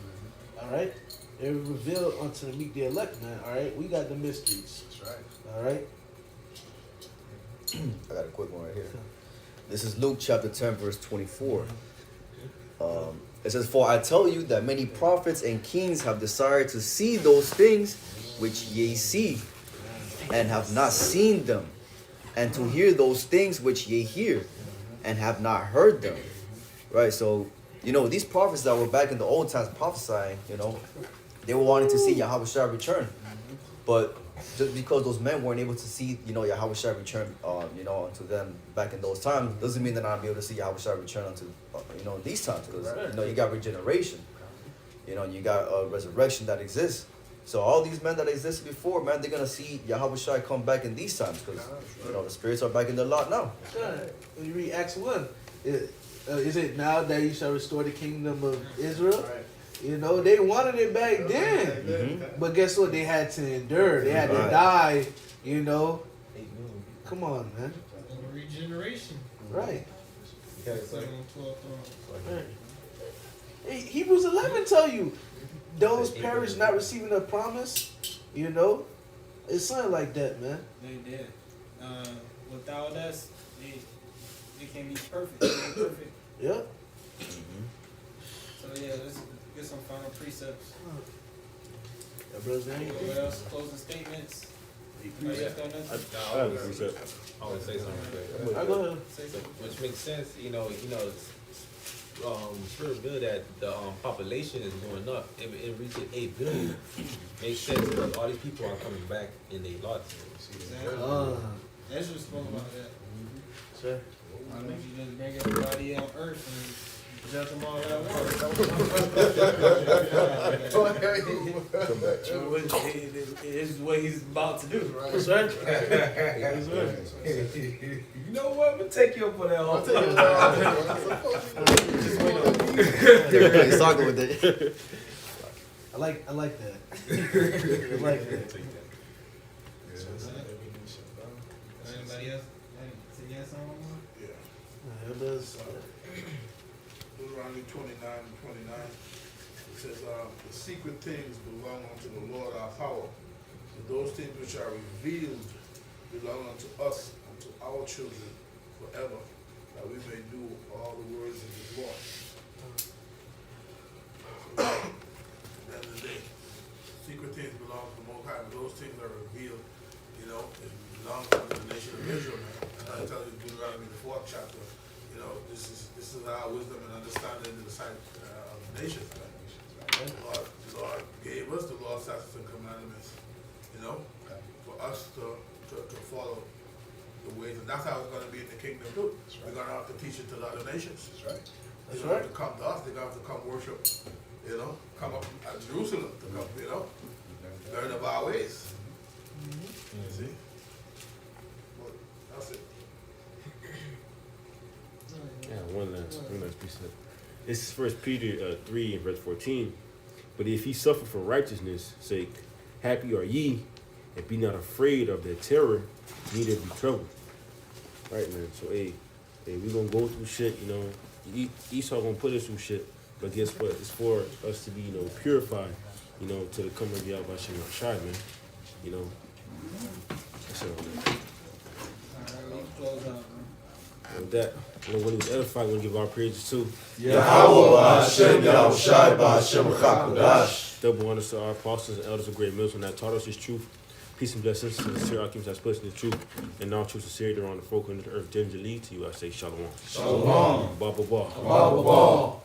Alright? They're revealed unto the meek, the elect, man. Alright? We got the mysteries. That's right. Alright? I got a quick one right here. This is Luke chapter 10, verse 24. It says, "For I tell you that many prophets and kings have desired to see those things which ye see, and have not seen them, and to hear those things which ye hear, and have not heard them." Right? So, these prophets that were back in the old times prophesying, they were wanting to see Yahweh Shai return. But just because those men weren't able to see, Yahweh Shai return, unto them back in those times, doesn't mean they're not be able to see Yahweh Shai return unto, these times. Because, you got regeneration. You got a resurrection that exists. So all these men that existed before, man, they're going to see Yahweh Shai come back in these times. Because, the spirits are back in their lot now. When you read Acts 1, is it now that you shall restore the kingdom of Israel? They wanted it back then. But guess what? They had to endure. They had to die, Come on, man. Regeneration. Right. It's like, Right. Hey, Hebrews 11 tell you, those perish not receiving the promise, It's something like that, man. They did. Without us, they can't be perfect. They ain't perfect. Yep. So yeah, let's get some final precepts. That brother's name. What else? Closing statements. Yeah. I have a precept. I want to say something. I go ahead. Which makes sense, Spirit Bill that the population is going up. It reaches 8 billion. Makes sense because all these people are coming back in their lots. Ezra spoke about that. Sure. I know you just bring everybody on Earth and present them all at once. Come back. It's what he's about to do, right? That's right. That's right. You know what? I'm gonna take you up on that I'll whole take it down. Everybody's talking with it. I like that. I like that. Anybody else? Say yes on one? Yeah. It does. Deuteronomy 29:29. It says, the secret things belong unto the Lord our power. But those things which are revealed belong unto us, unto our children forever, that we may do all the words of his law. So, at the end of the day, secret things belong to the Most High, but those things are revealed, it belongs to the nation of Israel, man. And I tell you, Deuteronomy, the 4th chapter, this is our wisdom and understanding in the sight of the nations, man. The Lord gave us the law, statutes, and commandments, for us to follow the ways, and that's how it's going to be in the kingdom too. We're going to have to teach it to the other nations. That's right. They're going to have to come to us. They're going to have to come worship. Come up at Jerusalem to come. Learn of our ways. You see? Well, that's it. Yeah, one last precept. This is 1 Peter 3 and verse 14. But if ye suffer for righteousness' sake, happy are ye, and be not afraid of their terror, neither be troubled. Right, man. So, hey, we gonna go through shit. Esau gonna put us through shit. But guess what? It's for us to be, purified, to the coming of Yahweh Shem Shai, man. So, with that, when he was edified, we're gonna give our praises too. Yahweh Hashem Yahushai B'Hashem Chakodash. Double honors to our apostles and elders of great mills that taught us this truth. Peace and blessings to the sincere alchemists that split in the truth and all true sincerity around the folk under the earth. Dim to lead to you, I say shalom. Shalom. Ba ba ba. Ba ba ba.